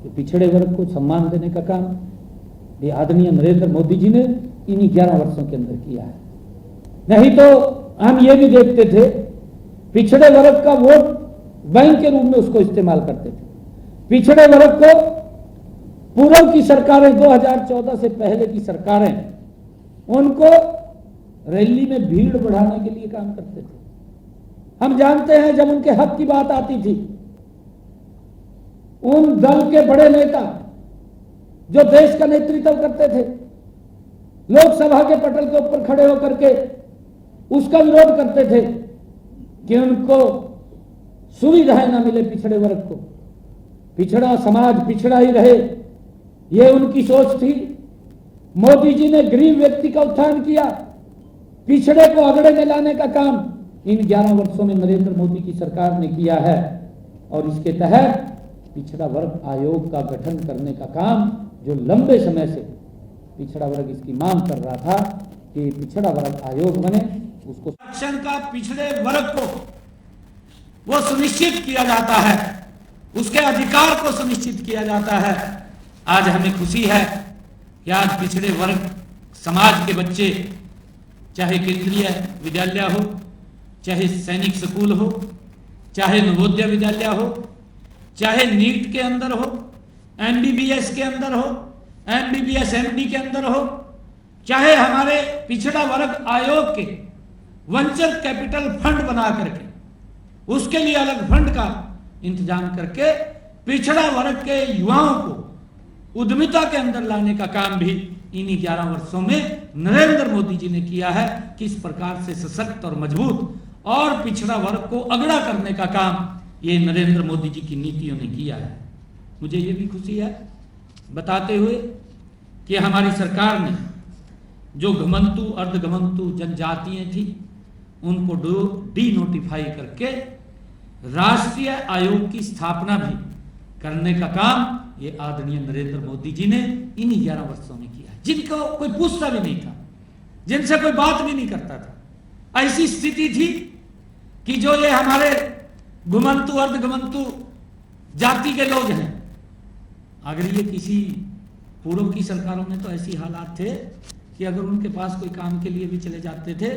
कि पिछड़े वर्ग को सम्मान देने का काम ये आदरणीय नरेंद्र मोदी जी ने इन्हीं 11 वर्षों के अंदर किया है। नहीं तो हम ये भी देखते थे पिछड़े वर्ग का वोट बैंक के रूप में उसको इस्तेमाल करते थे। पिछड़े वर्ग को पूर्व की सरकारें, 2014 से पहले की सरकारें, उनको रैली में भीड़ बढ़ाने के लिए काम करते थे। हम जानते हैं जब उनके हक की बात आती थी, उन दल के बड़े नेता जो देश का नेतृत्व करते थे, लोकसभा के पटल के ऊपर खड़े होकर के उसका विरोध करते थे कि उनको सुविधाएं ना मिले, पिछड़े वर्ग को, पिछड़ा समाज पिछड़ा ही रहे, ये उनकी सोच थी। मोदी जी ने गरीब व्यक्ति का उत्थान किया, पिछड़े को अगड़े में लाने का काम इन 11 वर्षों में नरेंद्र मोदी की सरकार ने किया है। और इसके तहत पिछड़ा वर्ग आयोग का गठन करने का काम, जो लंबे समय से पिछड़ा वर्ग इसकी मांग कर रहा था कि पिछड़ा वर्ग आयोग बने, उसको संरक्षण का पिछड़े वर्ग को वो सुनिश्चित किया जाता है, उसके अधिकार को सुनिश्चित किया जाता है। आज हमें खुशी है कि आज पिछड़े वर्ग समाज के बच्चे, चाहे केंद्रीय विद्यालय हो, चाहे सैनिक स्कूल हो, चाहे नवोदय विद्यालय हो, चाहे नीट के अंदर हो, एमबीबीएस के अंदर हो, एमबीबीएस एमडी के अंदर हो, चाहे हमारे पिछड़ा वर्ग आयोग के वेंचर कैपिटल फंड बना करके उसके लिए अलग फंड का इंतजाम करके पिछड़ा वर्ग के युवाओं को उद्यमिता के अंदर लाने का काम भी इन्हीं 11 वर्षों में नरेंद्र मोदी जी ने किया है। किस प्रकार से सशक्त और मजबूत और पिछड़ा वर्ग को अगड़ा करने का काम ये नरेंद्र मोदी जी की नीतियों ने किया है। मुझे ये भी खुशी है बताते हुए कि हमारी सरकार ने जो घमंतु अर्धघमंतु जनजातियां थी उनको डी नोटिफाई करके राष्ट्रीय आयोग की स्थापना भी करने का काम ये आदरणीय नरेंद्र मोदी जी ने इन्हीं 11 वर्षों में किया, जिनको कोई पूछता भी नहीं था, जिनसे कोई बात भी नहीं करता था। ऐसी स्थिति थी कि जो ये हमारे घुमंतु अर्धघमंतु जाति के लोग हैं, अगर ये किसी पूर्व की सरकारों में तो ऐसी हालात थे कि अगर उनके पास कोई काम के लिए भी चले जाते थे,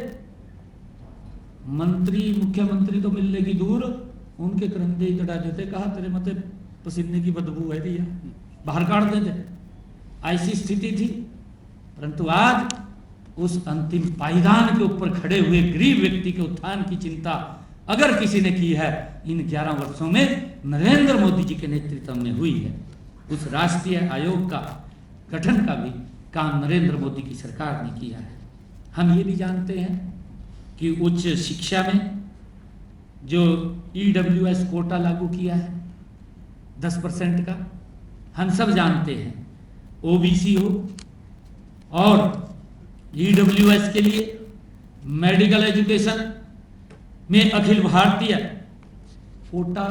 मंत्री मुख्यमंत्री तो मिलने की दूर, उनके करंदे ही चढ़ा देते, कहा तेरे मते पसीने की बदबू है भैया, बाहर काट देते। ऐसी स्थिति थी। परंतु आज उस अंतिम पायदान के ऊपर खड़े हुए गरीब व्यक्ति के उत्थान की चिंता अगर किसी ने की है, इन 11 वर्षों में नरेंद्र मोदी जी के नेतृत्व में हुई है। उस राष्ट्रीय आयोग का गठन का भी काम नरेंद्र मोदी की सरकार ने किया है। हम ये भी जानते हैं कि उच्च शिक्षा में जो EWS कोटा लागू किया है 10% का, हम सब जानते हैं OBC हो और EWS के लिए मेडिकल एजुकेशन में अखिल भारतीय कोटा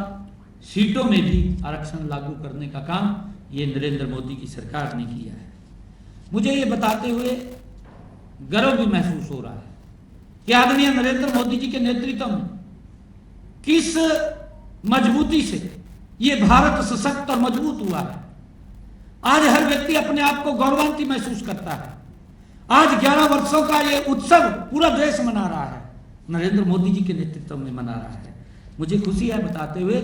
सीटों में भी आरक्षण लागू करने का काम ये नरेंद्र मोदी की सरकार ने किया है। मुझे ये बताते हुए गर्व भी महसूस हो रहा है कि आदरणीय नरेंद्र मोदी जी के नेतृत्व में किस मजबूती से ये भारत सशक्त और मजबूत हुआ है। आज हर व्यक्ति अपने आप को गौरवान्वित महसूस करता है। आज 11 वर्षों का ये उत्सव पूरा देश मना रहा है, नरेंद्र मोदी जी के नेतृत्व में मना रहा है। मुझे खुशी है बताते हुए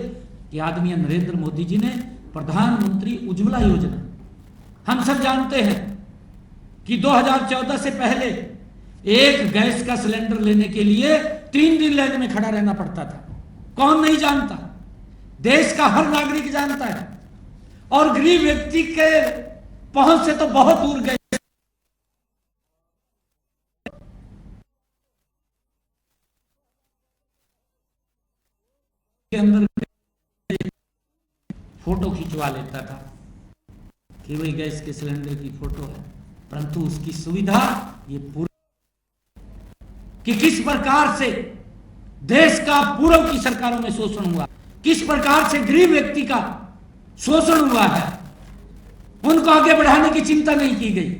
कि आदरणीय नरेंद्र मोदी जी ने प्रधानमंत्री उज्ज्वला योजना, हम सब जानते हैं कि 2014 से पहले एक गैस का सिलेंडर लेने के लिए 3 दिन लाइन में खड़ा रहना पड़ता था। कौन नहीं जानता, देश का हर नागरिक जानता है। और गरीब व्यक्ति के पहुंच से तो बहुत दूर गए के अंदर फोटो खिंचवा लेता था कि वही गैस के सिलेंडर की फोटो है, परंतु उसकी सुविधा ये पूरी कि किस प्रकार से देश का पूर्व की सरकारों में शोषण हुआ, किस प्रकार से गरीब व्यक्ति का शोषण हुआ है, उनको आगे बढ़ाने की चिंता नहीं की गई,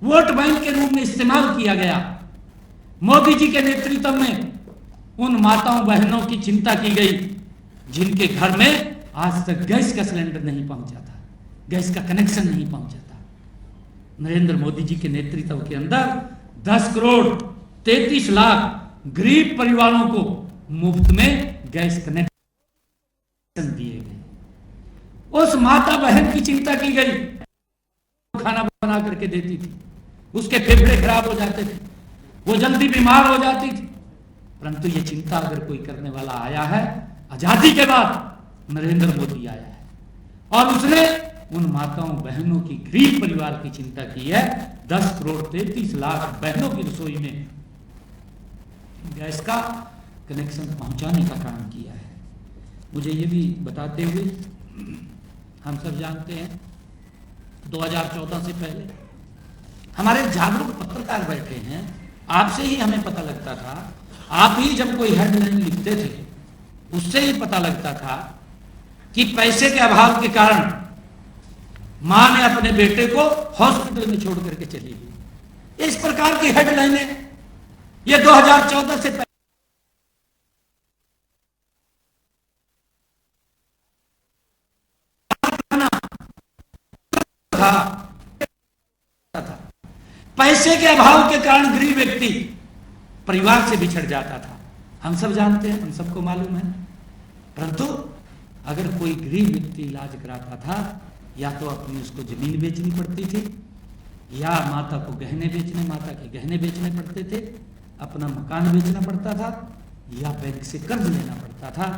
वोट बैंक के रूप में इस्तेमाल किया गया। मोदी जी के नेतृत्व में उन माताओं बहनों की चिंता की गई जिनके घर में आज तक गैस का सिलेंडर नहीं पहुंचा था, गैस का कनेक्शन नहीं पहुंचा था। नरेंद्र मोदी जी के नेतृत्व के अंदर 10 करोड़ 33 लाख गरीब परिवारों को मुफ्त में गैस कनेक्शन दिए गए। उस माता बहन की चिंता की गई, खाना बना करके देती थी, उसके फेफड़े खराब हो जाते थे, वो जल्दी बीमार हो जाती थी, परंतु ये चिंता अगर कोई करने वाला आया है, आजादी के बाद नरेंद्र मोदी आया है और उसने उन माताओं बहनों की गरीब परिवार की चिंता की है। 10 करोड़ 33 लाख बहनों की रसोई में गैस का कनेक्शन पहुंचाने का काम किया है। मुझे ये भी बताते हुए, हम सब जानते हैं 2014 से पहले हमारे जागरूक पत्रकार बैठे हैं, आपसे ही हमें पता लगता था, आप ही जब कोई हेडलाइन लिखते थे उससे ही पता लगता था कि पैसे के अभाव के कारण मां ने अपने बेटे को हॉस्पिटल में छोड़ करके चली गई। इस प्रकार की हेडलाइनें ये 2014 से पहले था। पैसे के अभाव के कारण गरीब व्यक्ति परिवार से बिछड़ जाता था, हम सब जानते हैं, हम सबको मालूम है। परंतु अगर कोई गरीब व्यक्ति इलाज कराता था, या तो अपनी उसको जमीन बेचनी पड़ती थी, या माता को गहने बेचने, माता के गहने बेचने पड़ते थे, अपना मकान बेचना पड़ता था, या बैंक से कर्ज लेना पड़ता था,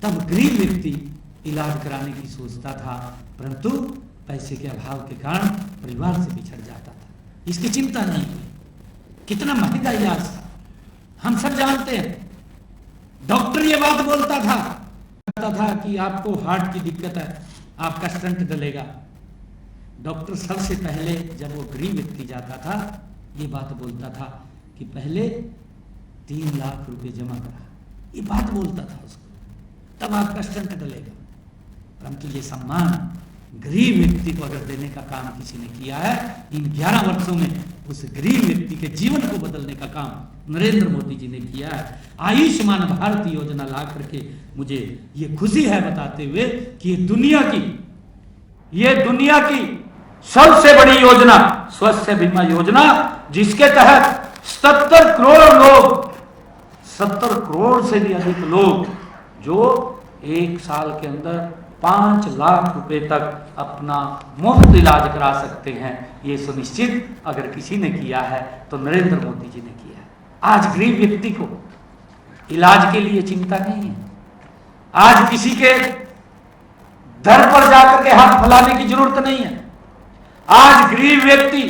तब गरीब व्यक्ति इलाज कराने की सोचता था, परंतु पैसे के अभाव के कारण परिवार से बिछड़ जाता था। इसकी चिंता नहीं हुई। कितना महंगा इलाज था, हम सब जानते हैं। डॉक्टर ये बात बोलता था कि आपको हार्ट की दिक्कत है, आपका स्टंट डलेगा। डॉक्टर सबसे पहले जब वो गरीब व्यक्ति जाता था, ये बात बोलता था कि पहले 3 लाख रुपए जमा करा, ये बात बोलता था उसको, तब आपका स्टंट डलेगा। परंतु ये सम्मान गरीब व्यक्ति को अगर देने का काम किसी ने किया है, इन 11 वर्षों में उस गरीब व्यक्ति के जीवन को बदलने का काम नरेंद्र मोदी जी ने किया है। आयुष्मान भारत योजना ला करके मुझे ये खुशी है बताते हुए कि ये दुनिया की सबसे बड़ी योजना स्वास्थ्य बीमा योजना, जिसके तहत 70 करोड़ लोग, 70 करोड़ से भी अधिक लोग जो 1 साल के अंदर 5 लाख रुपए तक अपना मुफ्त इलाज करा सकते हैं। ये सुनिश्चित अगर किसी ने किया है तो नरेंद्र मोदी जी ने किया है। आज गरीब व्यक्ति को इलाज के लिए चिंता नहीं है, आज किसी के दर पर जाकर के हाथ फैलाने की जरूरत नहीं है। आज गरीब व्यक्ति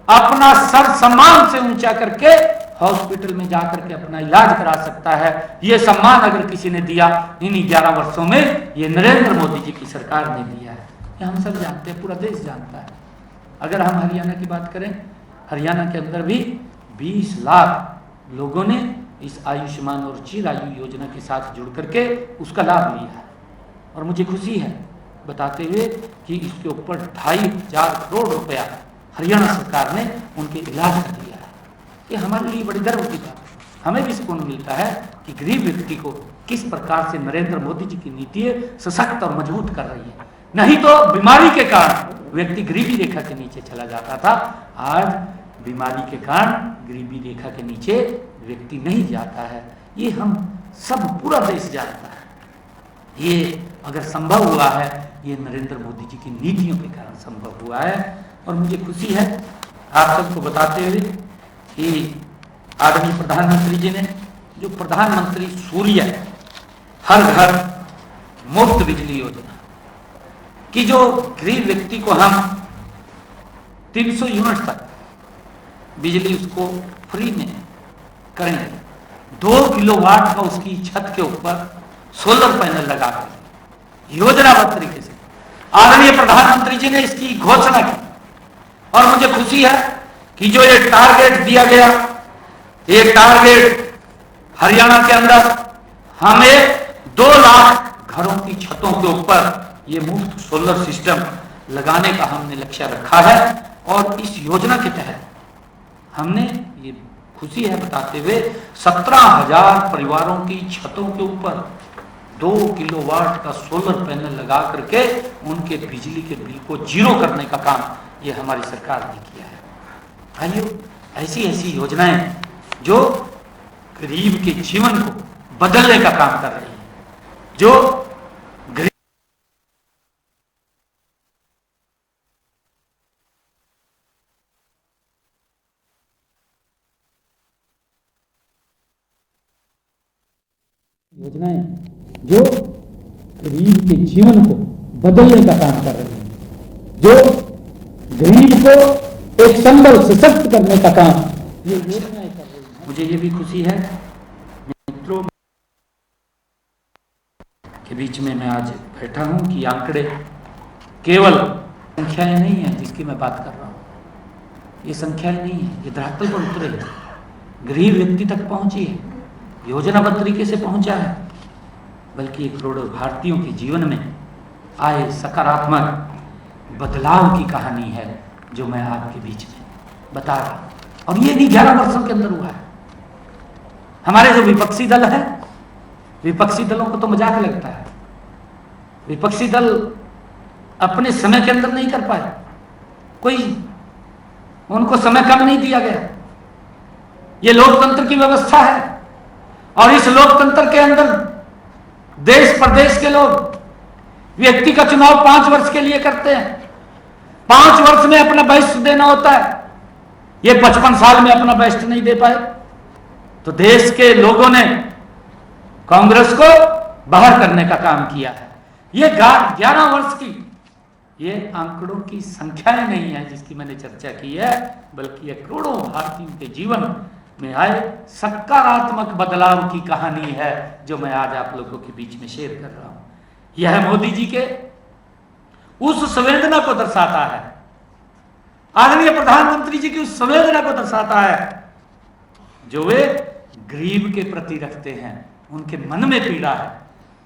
अपना सर सम्मान से ऊंचा करके हॉस्पिटल में जाकर के अपना इलाज करा सकता है। यह सम्मान अगर किसी ने दिया इन्हीं 11 वर्षों में, ये नरेंद्र मोदी जी की सरकार ने दिया है। ये हम सब जानते हैं, पूरा देश जानता है। अगर हम हरियाणा की बात करें, हरियाणा के अंदर भी 20 लाख लोगों ने इस आयुष्मान और चिरायु योजना के साथ जुड़ करके उसका लाभ लिया है। और मुझे खुशी है बताते हुए कि इसके ऊपर 2,500 करोड़ रुपया हरियाणा सरकार ने उनके इलाज का दिया है। ये हमारे लिए बड़ी गर्व की बात है। हमें भी सुकून मिलता है कि गरीब व्यक्ति को किस प्रकार से नरेंद्र मोदी जी की नीति सशक्त और मजबूत कर रही है। नहीं तो बीमारी के कारण व्यक्ति गरीबी रेखा के नीचे चला जाता था। आज बीमारी के कारण गरीबी रेखा के नीचे व्यक्ति नहीं जाता है। ये हम सब पूरा देश जानता है। ये अगर संभव हुआ है, ये नरेंद्र मोदी जी की नीतियों के कारण संभव हुआ है। और मुझे खुशी है आप सबको बताते हुए कि आदरणीय प्रधानमंत्री जी ने जो प्रधानमंत्री सूर्य हर घर मुफ्त बिजली योजना कि जो गरीब व्यक्ति को हम 300 यूनिट तक बिजली उसको फ्री में करेंगे, 2 किलोवाट का उसकी छत के ऊपर सोलर पैनल लगाकर योजनाबद्ध तरीके से आदरणीय प्रधानमंत्री जी ने इसकी घोषणा की। और मुझे खुशी है कि जो ये टारगेट दिया गया, ये टारगेट हरियाणा के अंदर हमें 2 लाख घरों की छतों के ऊपर ये मुफ्त सोलर सिस्टम लगाने का हमने लक्ष्य रखा है। और इस योजना के तहत हमने, ये खुशी है बताते हुए, 17,000 परिवारों की छतों के ऊपर 2 किलोवाट का सोलर पैनल लगा करके उनके बिजली के बिल को जीरो करने का काम ये हमारी सरकार ने किया है। भाइयों, ऐसी ऐसी योजनाएं जो गरीब के जीवन को बदलने का काम कर रही है, जो योजनाएं जो गरीब के जीवन को बदलने का काम कर रही है, जो गरीब को एक संबल सशक्त करने का काम ये योजनाएं कर रही है। मुझे ये भी खुशी है मित्रों के बीच में मैं आज बैठा हूं कि आंकड़े केवल संख्याएं नहीं है जिसकी मैं बात कर रहा हूं। ये संख्याएं नहीं है, ये धरातल पर उतरे, गरीब व्यक्ति तक पहुंची है, योजनाबद्ध तरीके से पहुंचा है, बल्कि करोड़ों भारतीयों के जीवन में आए सकारात्मक बदलाव की कहानी है जो मैं आपके बीच में बता रहा हूं। और ये भी 11 वर्षों के अंदर हुआ है। हमारे जो विपक्षी दल है, विपक्षी दलों को तो मजाक लगता है, विपक्षी दल अपने समय के अंदर नहीं कर पाए, कोई उनको समय कम नहीं दिया गया। ये लोकतंत्र की व्यवस्था है और इस लोकतंत्र के अंदर देश प्रदेश के लोग व्यक्ति का चुनाव 5 वर्ष के लिए करते हैं। 5 वर्ष में अपना बेस्ट देना होता है। ये 55 साल में अपना बेस्ट नहीं दे पाए तो देश के लोगों ने कांग्रेस को बाहर करने का काम किया है। ये 11 वर्ष की ये आंकड़ों की संख्याएं नहीं है जिसकी मैंने चर्चा की है, बल्कि ये करोड़ों भारतीयों के जीवन में आए सकारात्मक बदलाव की कहानी है जो मैं आज आप लोगों के बीच में शेयर कर रहा हूं। यह मोदी जी के उस संवेदना को दर्शाता है, आदरणीय प्रधानमंत्री जी की उस संवेदना को दर्शाता है जो वे गरीब के प्रति रखते हैं। उनके मन में पीड़ा है,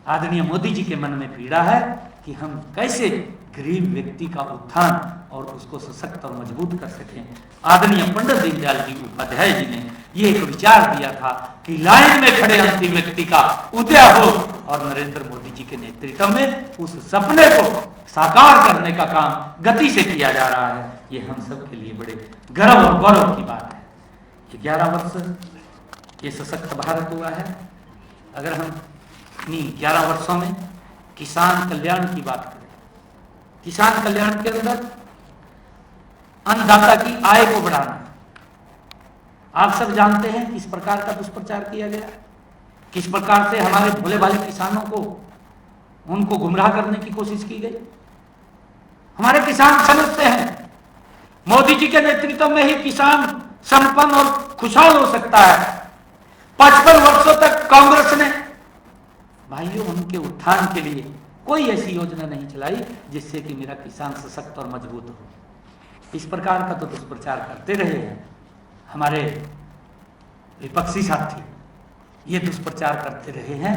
आदरणीय मोदी जी के मन में पीड़ा है कि हम कैसे गरीब व्यक्ति का उत्थान और उसको सशक्त और मजबूत कर सकें। आदरणीय पंडित दीनदयाल जी उपाध्याय जी ने ये एक विचार दिया था कि लाइन में खड़े अंतिम व्यक्ति का उदय हो, और नरेंद्र मोदी जी के नेतृत्व में उस सपने को साकार करने का काम गति से किया जा रहा है। ये हम सब के लिए बड़े गर्व और गौरव की बात है। ये 11 वर्ष ये सशक्त भारत हुआ है। अगर हम इन्हीं 11 वर्षों में किसान कल्याण की बात करें, किसान कल्याण के अंदर अन्नदाता की आय को बढ़ाना, आप सब जानते हैं किस प्रकार का दुष्प्रचार किया गया, किस प्रकार से हमारे भोले भाले किसानों को उनको गुमराह करने की कोशिश की गई। हमारे किसान समझते हैं मोदी जी के नेतृत्व में ही किसान संपन्न और खुशहाल हो सकता है। 55 वर्षों तक कांग्रेस ने भाइयों उनके उत्थान के लिए कोई ऐसी योजना नहीं चलाई जिससे कि मेरा किसान सशक्त और मजबूत हो। इस प्रकार का तो दुष्प्रचार करते रहे हैं हमारे विपक्षी साथी, ये दुष्प्रचार करते रहे हैं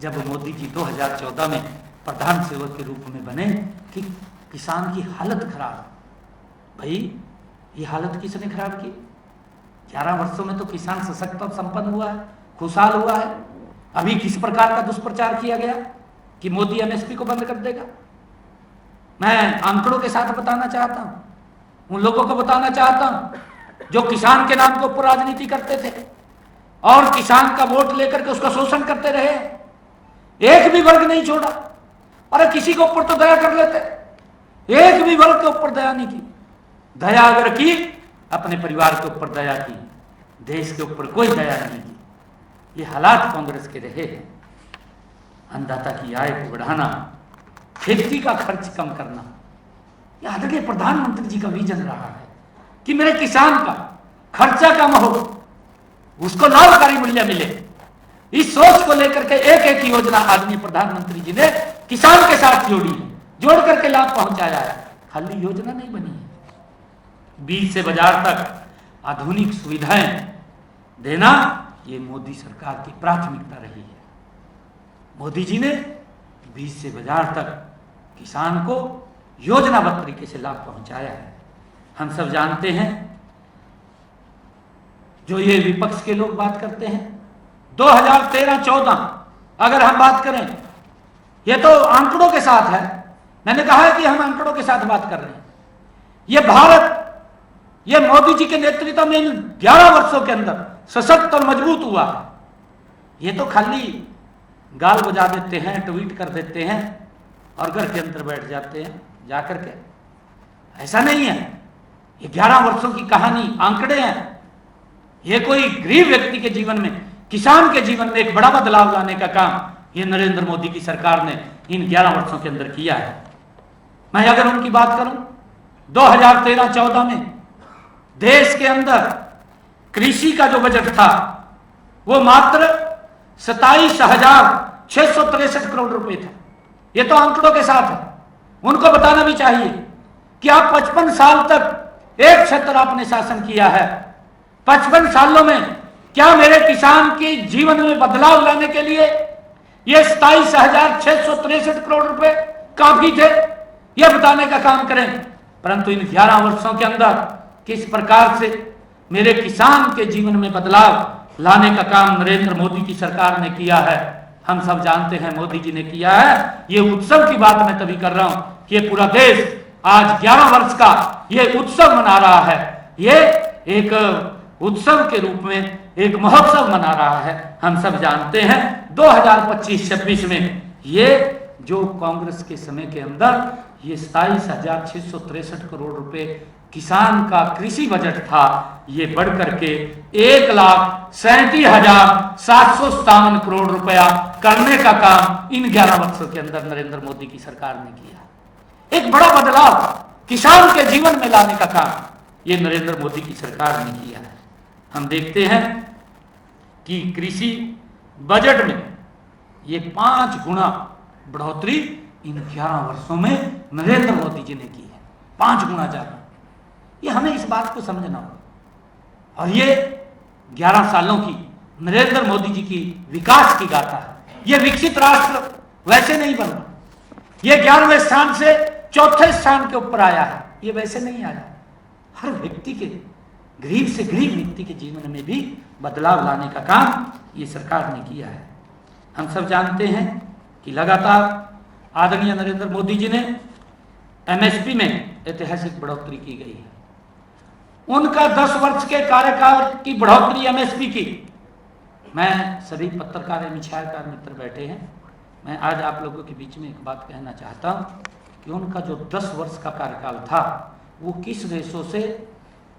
जब मोदी जी 2014 में प्रधान सेवक के रूप में बने कि किसान की हालत खराब। भाई ये हालत किसने खराब की? 11 वर्षों में तो किसान सशक्त और संपन्न हुआ है, खुशहाल हुआ है। अभी किस प्रकार का दुष्प्रचार किया गया कि मोदी एमएसपी को बंद कर देगा। मैं आंकड़ों के साथ बताना चाहता हूं, उन लोगों को बताना चाहता हूं जो किसान के नाम के ऊपर राजनीति करते थे और किसान का वोट लेकर के उसका शोषण करते रहे, एक भी वर्ग नहीं छोड़ा। अरे किसी के ऊपर तो दया कर लेते, एक भी वर्ग के ऊपर दया नहीं की। दया अगर की, अपने परिवार के ऊपर दया की, देश के ऊपर कोई दया नहीं की। ये हालात कांग्रेस के रहे हैं। अन्नदाता की आय को बढ़ाना, खेती का खर्च कम करना, यह आदरणीय प्रधानमंत्री जी का विजन रहा है कि मेरे किसान का खर्चा कम हो, उसको लाभकारी मूल्य मिले। इस सोच को लेकर के एक एक योजना आदरणीय प्रधानमंत्री जी ने किसान के साथ जोड़ी है, जोड़ करके लाभ पहुंचाया है। खाली योजना नहीं बनी है, बीज से बाजार तक आधुनिक सुविधाएं देना, ये मोदी सरकार की प्राथमिकता रही है। मोदी जी ने बीज से बाजार तक किसान को योजनाबद्ध तरीके से लाभ पहुंचाया है। हम सब जानते हैं, जो ये विपक्ष के लोग बात करते हैं, 2013-14 अगर हम बात करें, ये तो आंकड़ों के साथ है। मैंने कहा है कि हम आंकड़ों के साथ बात कर रहे हैं। ये भारत, ये मोदी जी के नेतृत्व में इन 11 वर्षों के अंदर सशक्त और मजबूत हुआ है। ये तो खाली गाल बजा देते हैं, ट्वीट कर देते हैं और घर के अंदर बैठ जाते हैं जाकर के। ऐसा नहीं है। ये 11 वर्षों की कहानी, आंकड़े हैं। ये कोई गरीब व्यक्ति के जीवन में, किसान के जीवन में एक बड़ा बदलाव लाने का काम ये नरेंद्र मोदी की सरकार ने इन 11 वर्षों के अंदर किया है। मैं अगर उनकी बात करूं, 2013-14 में देश के अंदर कृषि का जो बजट था वो मात्र 27,663 करोड़ रुपए था। ये तो आंकड़ों के साथ है। उनको बताना भी चाहिए कि आप 55 साल तक एक क्षेत्र आपने शासन किया है। 55 सालों में क्या मेरे किसान के जीवन में बदलाव लाने के लिए ये 27,663 करोड़ रुपए काफी थे? यह बताने का काम करें। परंतु इन 11 वर्षों के अंदर किस प्रकार से मेरे किसान के जीवन में बदलाव लाने का काम नरेंद्र मोदी की सरकार ने किया है, हम सब जानते हैं। मोदी जी ने किया है। ये उत्सव की बात मैं तभी कर रहा हूं कि ये पूरा देश आज 11 वर्ष का ये उत्सव मना रहा है। ये एक उत्सव के रूप में एक महोत्सव मना रहा है। हम सब जानते हैं 2025-26 में ये जो कांग्रेस के समय के अंदर ये 27,663 करोड़ रुपए किसान का कृषि बजट था, ये बढ़ करके 1,37,757 करोड़ रुपया करने का काम इन 11 वर्षों के अंदर नरेंद्र मोदी की सरकार ने किया। एक बड़ा बदलाव किसान के जीवन में लाने का काम ये नरेंद्र मोदी की सरकार ने किया है। हम देखते हैं कि कृषि बजट में ये 5 गुना बढ़ोतरी इन 11 वर्षों में नरेंद्र मोदी जी ने की है। 5 गुना ज्यादा। ये हमें इस बात को समझना होगा। और ये 11 सालों की नरेंद्र मोदी जी की विकास की गाथा है। ये विकसित राष्ट्र वैसे नहीं बना। ये 11वें स्थान से 4थे स्थान के ऊपर आया है। ये वैसे नहीं आया। हर व्यक्ति के, गरीब से गरीब व्यक्ति के जीवन में भी बदलाव लाने का काम ये सरकार ने किया है। हम सब जानते हैं कि लगातार आदरणीय नरेंद्र मोदी जी ने एमएसपी में ऐतिहासिक बढ़ोतरी की गई है। उनका 10 वर्ष के कार्यकाल की बढ़ोतरी एमएसपी की, मैं सभी पत्रकार एवं छायाकार मित्र बैठे हैं, मैं आज आप लोगों के बीच में एक बात कहना चाहता हूं कि उनका जो 10 वर्ष का कार्यकाल था वो किस रेशो से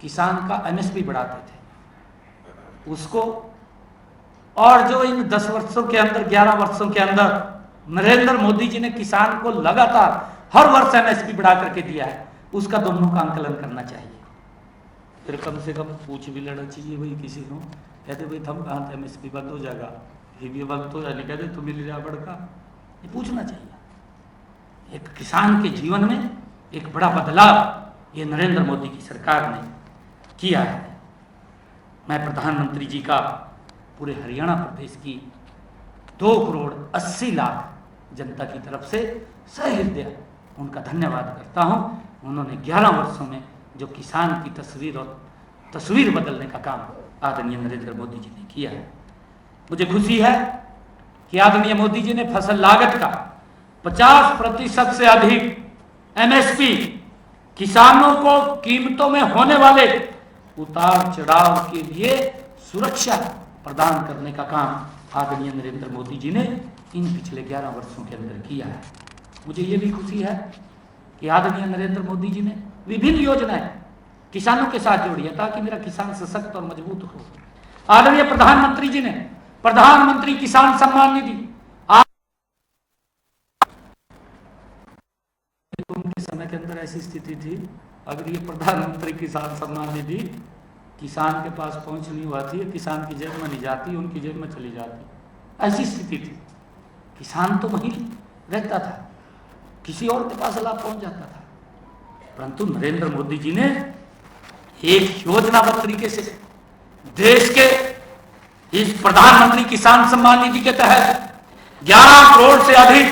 किसान का एमएसपी बढ़ाते थे उसको, और जो इन 10 वर्षों के अंदर, 11 वर्षों के अंदर नरेंद्र मोदी जी ने किसान को लगातार हर वर्ष एमएसपी बढ़ा करके दिया है, उसका दोनों का आंकलन करना चाहिए। फिर कम से कम पूछ भी लेना चाहिए भाई किसी को, कहते भाई थम कहाँ एमएसपी बंद हो जाएगा, ये बंद हो जाने कहते तुम मिल रहा बड़का, ये पूछना चाहिए। एक किसान के जीवन में एक बड़ा बदलाव ये नरेंद्र मोदी की सरकार ने किया है। मैं प्रधानमंत्री जी का पूरे हरियाणा प्रदेश की 2,80,00,000 जनता की तरफ से सहृदय उनका धन्यवाद करता हूं। उन्होंने 11 वर्षों में जो किसान की तस्वीर बदलने का काम आदरणीय नरेंद्र मोदी जी ने किया है। मुझे खुशी है कि आदरणीय मोदी जी ने फसल लागत का 50% से अधिक एमएसपी किसानों को कीमतों में होने वाले उतार चढ़ाव के लिए सुरक्षा प्रदान करने का काम आदरणीय नरेंद्र मोदी जी ने इन पिछले 11 वर्षों के अंदर किया है। मुझे ये भी खुशी है कि आदरणीय नरेंद्र मोदी जी ने विभिन्न योजनाएं किसानों के साथ जोड़ी है ताकि मेरा किसान सशक्त और मजबूत हो। आदरणीय प्रधानमंत्री जी ने प्रधानमंत्री किसान सम्मान निधि, उनके समय के अंदर ऐसी स्थिति थी, अगर ये प्रधानमंत्री किसान सम्मान निधि किसान के पास पहुंच नहीं हुआ थी, किसान की जेब में नहीं जाती, उनकी जेब में चली जाती, ऐसी स्थिति थी। किसान तो वहीं रहता था, किसी और के पास लाभ पहुंच जाता था। परंतु नरेंद्र मोदी जी ने एक योजनाबद्ध तरीके से देश के इस प्रधानमंत्री किसान सम्मान निधि के तहत 11 करोड़ से अधिक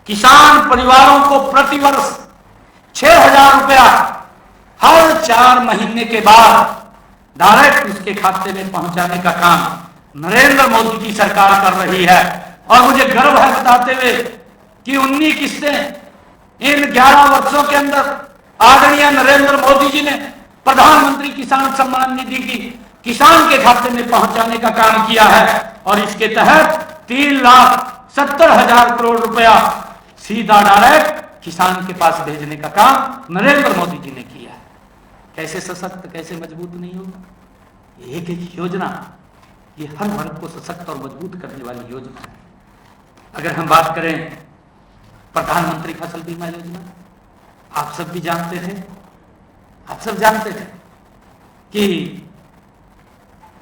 किसान परिवारों को प्रतिवर्ष 6,000 रुपया हर 4 महीने के बाद डायरेक्ट उसके खाते में पहुंचाने का काम नरेंद्र मोदी की सरकार कर रही है। और मुझे गर्व है बताते हुए कि 19 किस्तें इन 11 वर्षों के अंदर आदरणीय नरेंद्र मोदी जी ने प्रधानमंत्री किसान सम्मान निधि की किसान के खाते में पहुंचाने का काम किया है। और इसके तहत 3,70,000 करोड़ रुपया सीधा डायरेक्ट किसान के पास भेजने का काम नरेंद्र मोदी जी ने किया है। कैसे सशक्त, कैसे मजबूत नहीं होगा? एक एक योजना ये हर वर्ग को सशक्त और मजबूत करने वाली योजना है। अगर हम बात करें प्रधानमंत्री फसल बीमा योजना, आप सब भी जानते थे, आप सब जानते थे कि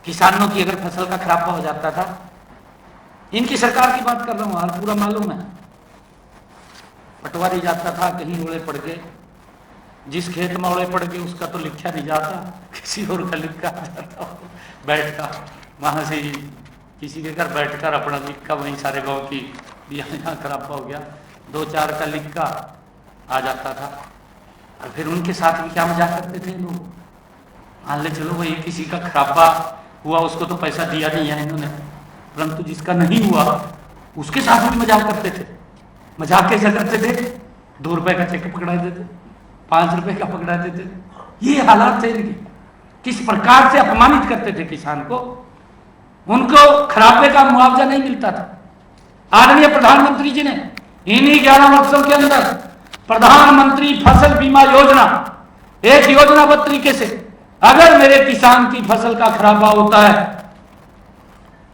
किसानों की अगर फसल का खराबा हो जाता था, इनकी सरकार की बात कर रहा हूं, हाल पूरा मालूम है, पटवारी जाता था, कहीं ओले पड़ गए, जिस खेत में ओले पड़ गए उसका तो लिखा नहीं जाता, किसी और का लिखा जाता, बैठता वहां से किसी के घर बैठकर अपना लिखा, वहीं सारे गांव की यहाँ खराबा हो गया, 2-4 का लिखा आ जाता था। और फिर उनके साथ भी क्या मजाक करते थे लोग, मान ले चलो भाई किसी का खराबा हुआ उसको तो पैसा दिया नहीं है इन्होंने, परंतु जिसका नहीं हुआ उसके साथ भी मजाक करते थे। मजाक कैसे करते थे? 2 रुपए का चेक पकड़ा देते, 5 रुपए का पकड़ा देते। ये हालात थे इनके, किस प्रकार से अपमानित करते थे किसान को, उनको खराबे का मुआवजा नहीं मिलता था। आदरणीय प्रधानमंत्री जी ने इन्हीं 11 वर्षों के अंदर प्रधानमंत्री फसल बीमा योजना, एक योजनाबद्ध तरीके से अगर मेरे किसान की फसल का खराबा होता है,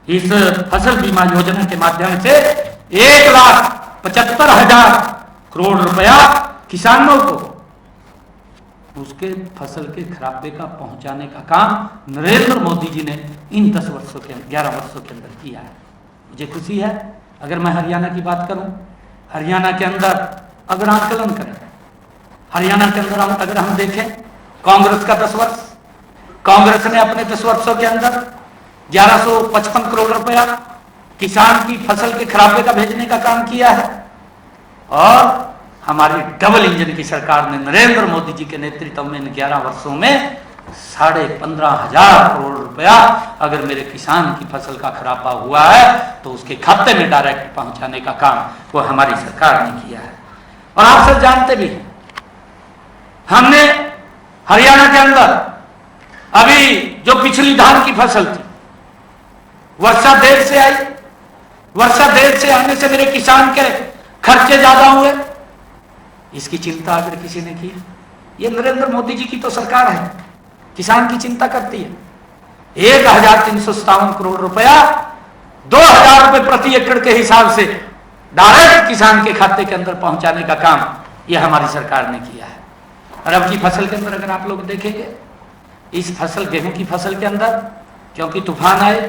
इस फसल बीमा योजना के माध्यम से 1,75,000 करोड़ रुपया किसानों को उसके फसल के खराबे का पहुंचाने का काम नरेंद्र मोदी जी ने इन 11 वर्षों के अंदर किया है। मुझे खुशी है। अगर मैं हरियाणा की बात करूं, हरियाणा के अंदर अगर आंकलन करें, हरियाणा के अंदर अगर हम देखें कांग्रेस का 10 वर्ष, कांग्रेस ने अपने 10 वर्षों के अंदर 1155 करोड़ रुपया किसान की फसल के खराबे का भेजने का काम किया है। और हमारी डबल इंजन की सरकार ने नरेंद्र मोदी जी के नेतृत्व में इन 11 वर्षों में 15,500 करोड़ रुपया अगर मेरे किसान की फसल का खराबा हुआ है तो उसके खाते में डायरेक्ट पहुंचाने का काम वो हमारी सरकार ने किया है। और आप सब जानते भी, हमने हरियाणा के अंदर अभी जो पिछली धान की फसल थी, वर्षा देर से आई, वर्षा देर से आने से मेरे किसान के खर्चे ज्यादा हुए, इसकी चिंता अगर किसी ने की, ये नरेंद्र मोदी जी की तो सरकार है, किसान की चिंता करती है। 1,357 करोड़ रुपया 2,000 रुपए प्रति एकड़ के हिसाब से डायरेक्ट किसान के खाते के अंदर पहुंचाने का काम यह हमारी सरकार ने किया है। और अब की फसल के अंदर अगर आप लोग देखेंगे, इस फसल गेहूं की फसल के अंदर क्योंकि तूफान आए,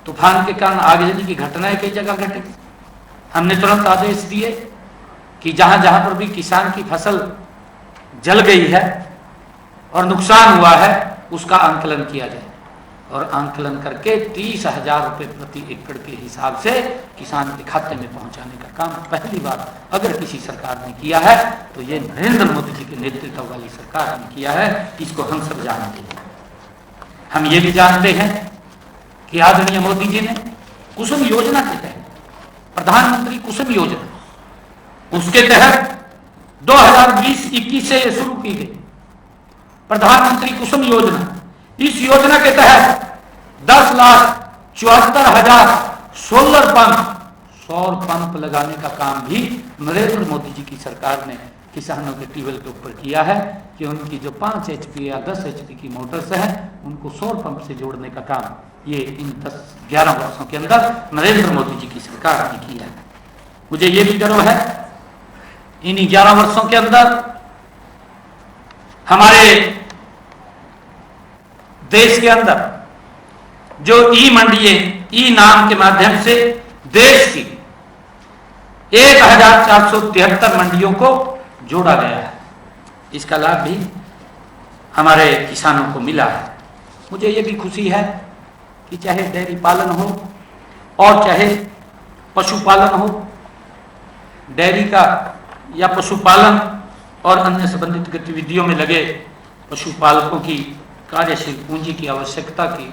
तूफान के कारण आगजनी की घटनाएं कई जगह घटी, हमने तुरंत आदेश दिए कि जहां जहां पर भी किसान की फसल जल गई है और नुकसान हुआ है उसका आंकलन किया जाए, और आंकलन करके 30,000 रुपए प्रति एकड़ के हिसाब से किसान के खाते में पहुंचाने का काम पहली बार अगर किसी सरकार ने किया है तो ये नरेंद्र मोदी जी के नेतृत्व वाली सरकार ने किया है। इसको हम सब जानते हैं। हम ये भी जानते हैं कि आदरणीय मोदी जी ने कुसुम योजना के तहत, प्रधानमंत्री कुसुम योजना, उसके तहत 2020-21 से शुरू की गई प्रधानमंत्री कुसुम योजना, इस योजना के तहत 10,74,000 सोलर पंप, सौर पंप लगाने का काम भी नरेंद्र मोदी जी की सरकार ने किसानों के ट्यूबवेल के ऊपर किया है कि उनकी जो 5 HP या 10 HP की मोटर्स हैं उनको सौर पंप से जोड़ने का काम ये इन 10-11 वर्षों के अंदर नरेंद्र मोदी जी की सरकार ने किया है। मुझे ये भी गर्व है इन 11 वर्षों के अंदर हमारे देश के अंदर जो ई मंडियां, ई नाम के माध्यम से देश की 1473 मंडियों को जोड़ा गया है। इसका लाभ भी हमारे किसानों को मिला है। मुझे ये भी खुशी है कि चाहे डेयरी पालन हो और चाहे पशुपालन हो, डेयरी का या पशुपालन और अन्य संबंधित गतिविधियों में लगे पशुपालकों की कार्यशील पूंजी की आवश्यकता की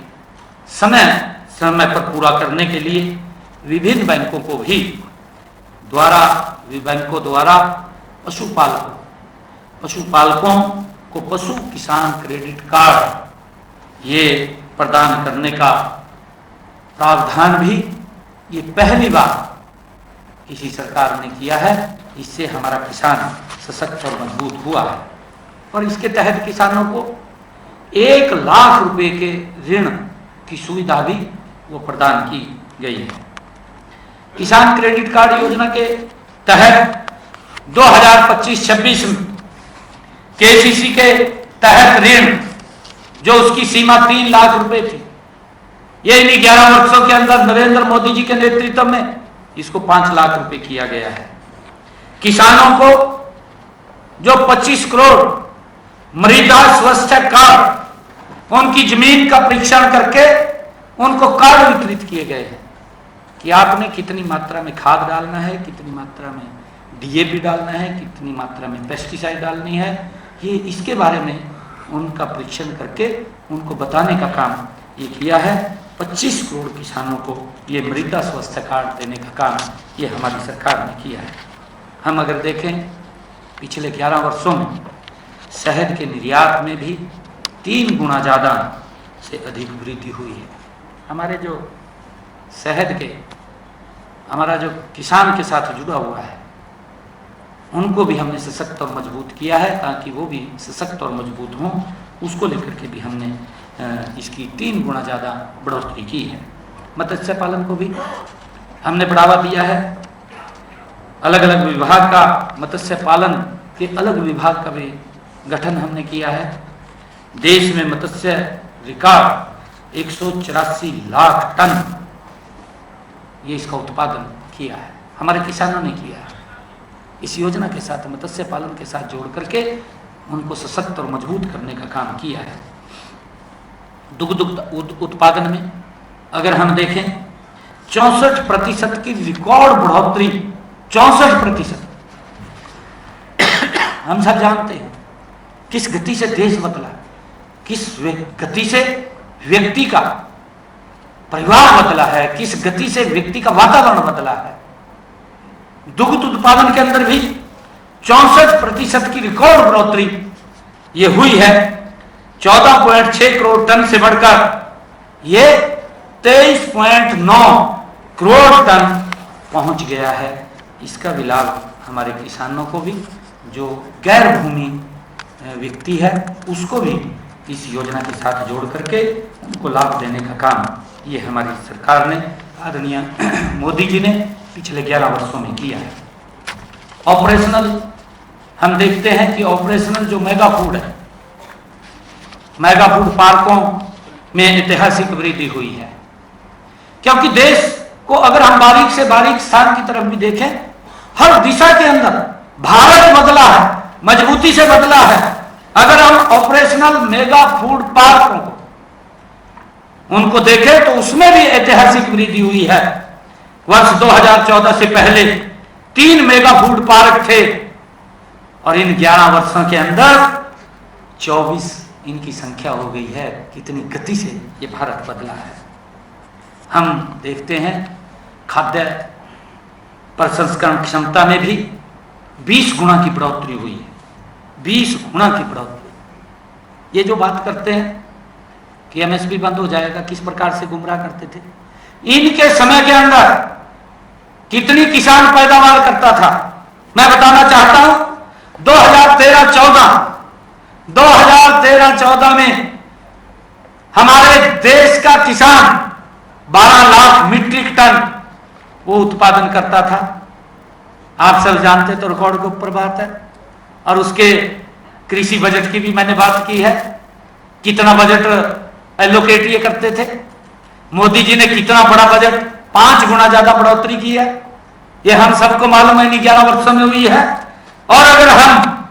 समय समय पर पूरा करने के लिए विभिन्न बैंकों द्वारा पशुपालकों को पशु किसान क्रेडिट कार्ड ये प्रदान करने का प्रावधान भी ये पहली बार किसी सरकार ने किया है। इससे हमारा किसान सशक्त और मजबूत हुआ है और इसके तहत किसानों को 1 लाख रुपए के ऋण की सुविधा भी वो प्रदान की गई है। किसान क्रेडिट कार्ड योजना के तहत 2025-26 में केसीसी के तहत ऋण जो उसकी सीमा 3 लाख रुपए थी, ये इन 11 वर्षों के अंदर नरेंद्र मोदी जी के नेतृत्व में इसको 5 लाख रुपए किया गया है। किसानों को जो 25 करोड़ मृदा स्वास्थ्य कार्ड, उनकी जमीन का परीक्षण करके उनको कार्ड वितरित किए गए हैं कि आपने कितनी मात्रा में खाद डालना है, कितनी मात्रा में DAP डालना है, कितनी मात्रा में पेस्टिसाइड डालनी है, ये इसके बारे में उनका परीक्षण करके उनको बताने का काम ये किया है। 25 करोड़ किसानों को ये मृदा स्वास्थ्य कार्ड देने का काम ये हमारी सरकार ने किया है। हम अगर देखें पिछले 11 वर्षों में शहद के निर्यात में भी 3 गुना ज़्यादा से अधिक वृद्धि हुई है। हमारे जो शहद के हमारा जो किसान के साथ जुड़ा हुआ है उनको भी हमने सशक्त और मजबूत किया है ताकि वो भी सशक्त और मजबूत हों। उसको लेकर के भी हमने इसकी 3 गुना ज़्यादा बढ़ोतरी की है। मत्स्य पालन को भी हमने बढ़ावा दिया है। अलग अलग विभाग का मत्स्य पालन के अलग विभाग का भी गठन हमने किया है। देश में मत्स्य रिकॉर्ड 184 लाख टन ये इसका उत्पादन किया है, हमारे किसानों ने किया है। इस योजना के साथ मत्स्य पालन के साथ जोड़ करके उनको सशक्त और मजबूत करने का काम किया है। दुग्ध उत्पादन में अगर हम देखें 64% की रिकॉर्ड बढ़ोतरी, 64%। हम सब जानते हैं किस गति से देश बदला, किस गति से व्यक्ति का परिवार बदला है, किस गति से व्यक्ति का वातावरण बदला है। दुग्ध उत्पादन के अंदर भी 64% की रिकॉर्ड बढ़ोतरी ये हुई है। 14.6 करोड़ टन से बढ़कर ये 23.9 करोड़ टन पहुंच गया है। इसका भी लाभ हमारे किसानों को भी, जो गैर भूमि व्यक्ति है उसको भी इस योजना के साथ जोड़ करके उनको लाभ देने का काम ये हमारी सरकार ने, आदरणीय मोदी जी ने पिछले 11 वर्षों में किया है। ऑपरेशनल हम देखते हैं कि ऑपरेशनल जो मेगा फूड है, मेगा फूड पार्कों में ऐतिहासिक वृद्धि हुई है। क्योंकि देश को अगर हम बारीक से बारीक स्थान की तरफ भी देखें, हर दिशा के अंदर भारत बदला है, मजबूती से बदला है। अगर हम ऑपरेशनल मेगा फूड पार्कों को उनको देखें तो उसमें भी ऐतिहासिक वृद्धि हुई है। वर्ष 2014 से पहले 3 मेगा फूड पार्क थे और इन 11 वर्षों के अंदर 24 इनकी संख्या हो गई है। कितनी गति से ये भारत बदला है। हम देखते हैं खाद्य प्रसंस्करण क्षमता में भी 20 गुना की बढ़ोतरी हुई है, 20 गुना की बढ़ोतरी। ये जो बात करते हैं कि एमएसपी बंद हो जाएगा, किस प्रकार से गुमराह करते थे। इनके समय के अंदर कितनी किसान पैदावार करता था मैं बताना चाहता हूं। 2013-14 में हमारे देश का किसान 12 लाख मीट्रिक टन वो उत्पादन करता था। आप सब जानते तो रिकॉर्ड के ऊपर बात है। और उसके कृषि बजट की भी मैंने बात की है, कितना बजट एलोकेट ये करते थे। मोदी जी ने कितना बड़ा बजट, 5 गुना ज्यादा बढ़ोतरी की है, ये हम सबको मालूम है, 11 वर्षों में हुई है। और अगर हम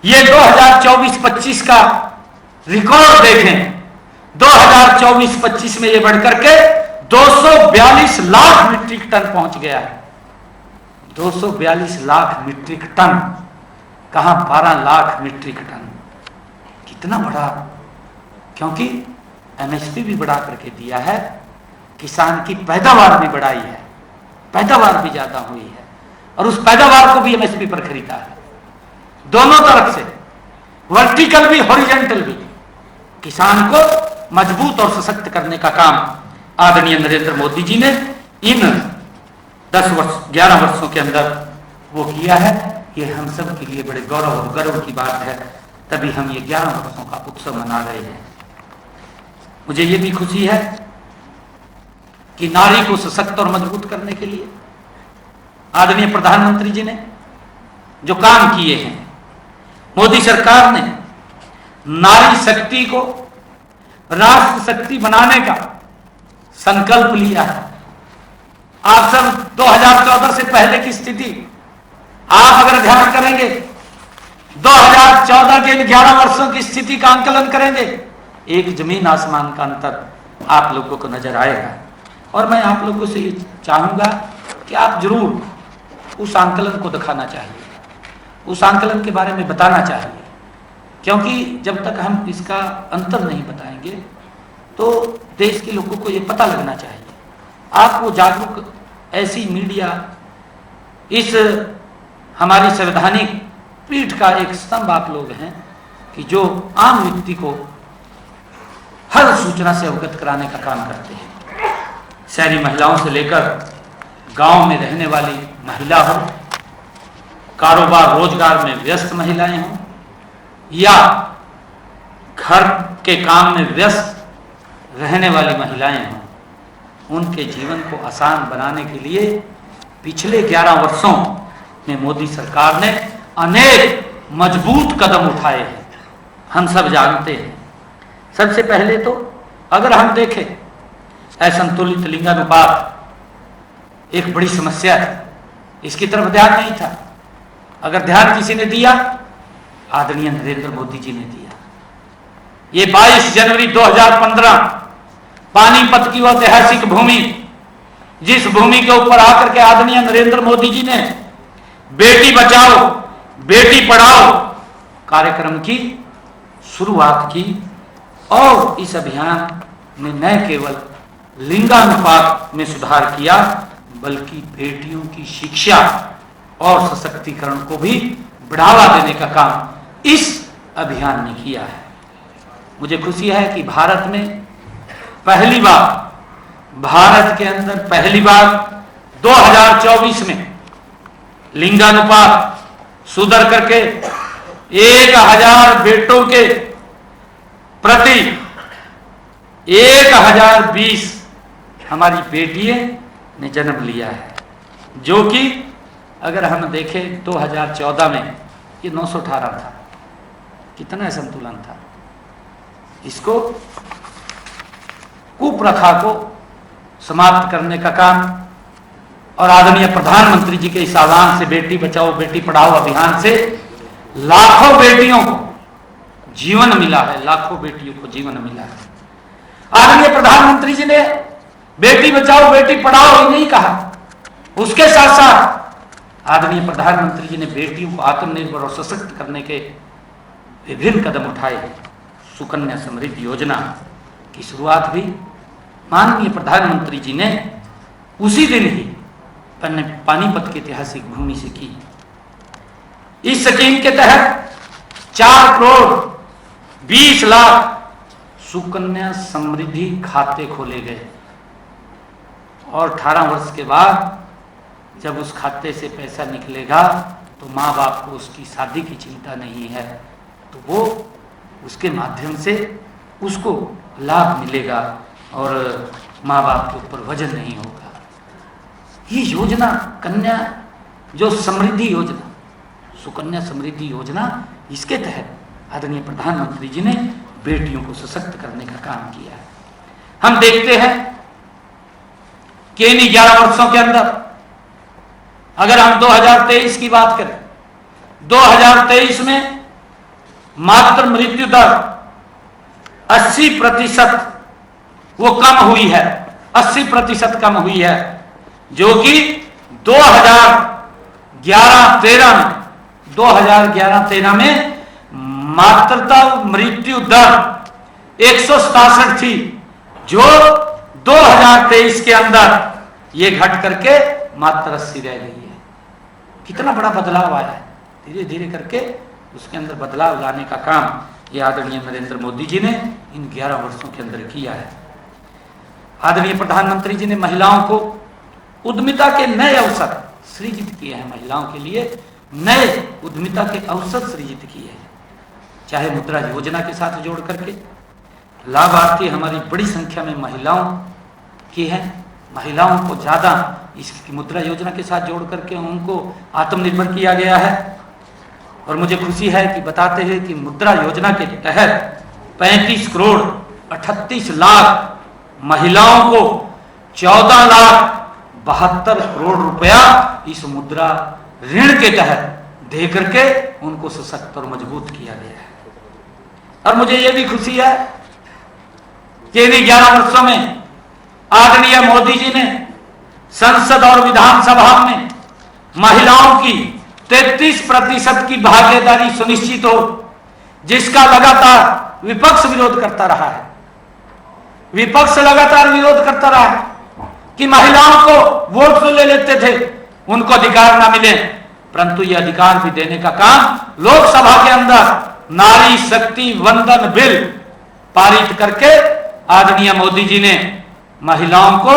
ये 2024-25 का रिकॉर्ड देखें, 2024-25 में ये बढ़कर के 242 लाख मीट्रिक टन पहुंच गया है। 242 लाख मीट्रिक टन, कहां 12 लाख मीट्रिक टन, कितना बढ़ा। क्योंकि एमएसपी भी बढ़ा करके दिया है, किसान की पैदावार भी बढ़ाई है, पैदावार भी ज्यादा हुई है, और उस पैदावार को भी एमएसपी पर खरीदा है। दोनों तरफ से, वर्टिकल भी हॉरिजॉन्टल भी, किसान को मजबूत और सशक्त करने का काम आदरणीय नरेंद्र मोदी जी ने इन 11 वर्षों के अंदर वो किया है। ये हम सब के लिए बड़े गौरव और गर्व की बात है, तभी हम ये 11 वर्षों का उत्सव मना रहे हैं। मुझे ये भी खुशी है कि नारी को सशक्त और मजबूत करने के लिए आदरणीय प्रधानमंत्री जी ने जो काम किए हैं, मोदी सरकार ने नारी शक्ति को राष्ट्र शक्ति बनाने का संकल्प लिया है। आप सब 2014 से पहले की स्थिति आप अगर ध्यान करेंगे, 2014 के इन 11 वर्षों की स्थिति का आंकलन करेंगे, एक जमीन आसमान का अंतर आप लोगों को नजर आएगा। और मैं आप लोगों से ये चाहूंगा कि आप जरूर उस आंकलन को दिखाना चाहिए, उस आंकलन के बारे में बताना चाहिए, क्योंकि जब तक हम इसका अंतर नहीं बताएंगे तो देश के लोगों को ये पता लगना चाहिए। आप वो जागरूक ऐसी मीडिया, इस हमारी संवैधानिक पीठ का एक स्तंभ आप लोग हैं कि जो आम व्यक्ति को हर सूचना से अवगत कराने का काम करते हैं। शहरी महिलाओं से लेकर गांव में रहने वाली महिला हो, कारोबार रोजगार में व्यस्त महिलाएं हों, या घर के काम में व्यस्त रहने वाली महिलाएं हों, उनके जीवन को आसान बनाने के लिए पिछले 11 वर्षों में मोदी सरकार ने अनेक मजबूत कदम उठाए हैं, हम सब जानते हैं। सबसे पहले तो अगर हम देखें, असंतुलित लिंगानुपात एक बड़ी समस्या थी, इसकी तरफ ध्यान नहीं था। अगर ध्यान किसी ने दिया, आदरणीय नरेंद्र मोदी जी ने दिया। ये 22 जनवरी 2015 पानीपत की वो ऐतिहासिक भूमि, जिस भूमि के ऊपर आकर के आदरणीय नरेंद्र मोदी जी ने बेटी बचाओ बेटी पढ़ाओ कार्यक्रम की शुरुआत की, और इस अभियान में न केवल लिंगानुपात में सुधार किया, बल्कि बेटियों की शिक्षा और सशक्तिकरण को भी बढ़ावा देने का काम इस अभियान ने किया है। मुझे खुशी है कि भारत में पहली बार, भारत के अंदर पहली बार 2024 में लिंगानुपात सुधर करके 1000 बेटों के प्रति 1020 हमारी बेटियों ने जन्म लिया है, जो कि अगर हम देखें 2014 में ये 918 था। कितना संतुलन था। इसको कुप्रथा को समाप्त करने का काम और आदरणीय प्रधानमंत्री जी के इस आह्वान से, बेटी बचाओ बेटी पढ़ाओ अभियान से लाखों बेटियों को जीवन मिला है, लाखों बेटियों को जीवन मिला है। आदरणीय प्रधानमंत्री जी ने बेटी बचाओ बेटी पढ़ाओ ही नहीं कहा, उसके साथ साथ आदरणीय प्रधानमंत्री जी ने बेटियों को आत्मनिर्भर और सशक्त करने के विभिन्न कदम उठाए। सुकन्या समृद्धि योजना की शुरुआत भी माननीय प्रधानमंत्री जी ने उसी दिन ही पानीपत की ऐतिहासिक भूमि से की। इस स्कीम के तहत 4 करोड़ 20 लाख सुकन्या समृद्धि खाते खोले गए और 18 वर्ष के बाद जब उस खाते से पैसा निकलेगा तो माँ बाप को उसकी शादी की चिंता नहीं है, तो वो उसके माध्यम से उसको लाभ मिलेगा और माँ बाप के ऊपर वजन नहीं होगा। ये योजना कन्या जो समृद्धि योजना, सुकन्या समृद्धि योजना, इसके तहत आदरणीय प्रधानमंत्री जी ने बेटियों को सशक्त करने का काम किया है। हम देखते हैं कि इन 11 वर्षों के अंदर अगर हम 2023 की बात करें, 2023 में मातृ मृत्यु दर 80% वो कम हुई है, 80% कम हुई है, जो कि 2011-13 में मातृत्व मृत्यु दर 167 थी, जो 2023 के अंदर ये घट करके मात्र 80 रह गई है। कितना बड़ा बदलाव आया है, धीरे धीरे करके उसके अंदर बदलाव लाने का काम ये आदरणीय नरेंद्र मोदी जी ने इन 11 वर्षों के अंदर किया है। आदरणीय प्रधानमंत्री जी ने महिलाओं को उद्यमिता के नए अवसर सृजित किए हैं, महिलाओं के लिए नए उद्यमिता के अवसर सृजित किए हैं, चाहे मुद्रा योजना के साथ जोड़ करके। लाभार्थी हमारी बड़ी संख्या में महिलाओं की है, महिलाओं को ज्यादा इस मुद्रा योजना के साथ जोड़ करके उनको आत्मनिर्भर किया गया है। और मुझे खुशी है कि बताते हैं कि मुद्रा योजना के तहत 35 करोड़ 38 लाख महिलाओं को 14,72 करोड़ रुपया इस मुद्रा ऋण के तहत दे करके उनको सशक्त और मजबूत किया गया है। और मुझे यह भी खुशी है कि इन 11 वर्षों में आदरणीय मोदी जी ने संसद और विधानसभा में महिलाओं की 33% की भागीदारी सुनिश्चित हो, जिसका लगातार विपक्ष विरोध करता रहा है। विपक्ष लगातार विरोध करता रहा है कि महिलाओं को वोट तो ले लेते थे, उनको अधिकार ना मिले, परंतु यह अधिकार भी देने का काम लोकसभा के अंदर नारी शक्ति वंदन बिल पारित करके आदरणीय मोदी जी ने महिलाओं को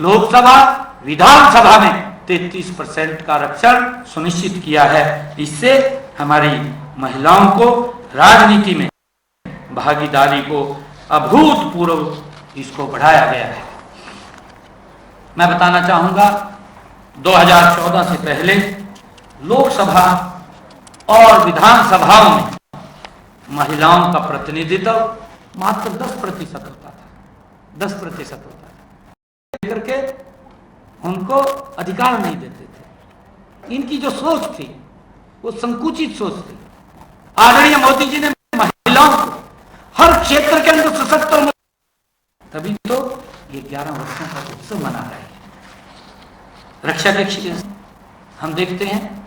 लोकसभा विधानसभा में 33% का आरक्षण सुनिश्चित किया है। इससे हमारी महिलाओं को राजनीति में भागीदारी को अभूतपूर्व इसको बढ़ाया गया है। मैं बताना चाहूंगा 2014 से पहले लोकसभा और विधानसभाओं में महिलाओं का प्रतिनिधित्व मात्र 10% होता था, 10% होता था, करके उनको अधिकार नहीं देते थे। इनकी जो सोच थी वो संकुचित सोच थी। आदरणीय मोदी जी ने महिलाओं को हर क्षेत्र के अंदर सशक्त और तभी तो ये 11 वर्षों का उत्सव मना रहे हैं। रक्षा के क्षेत्र हम देखते हैं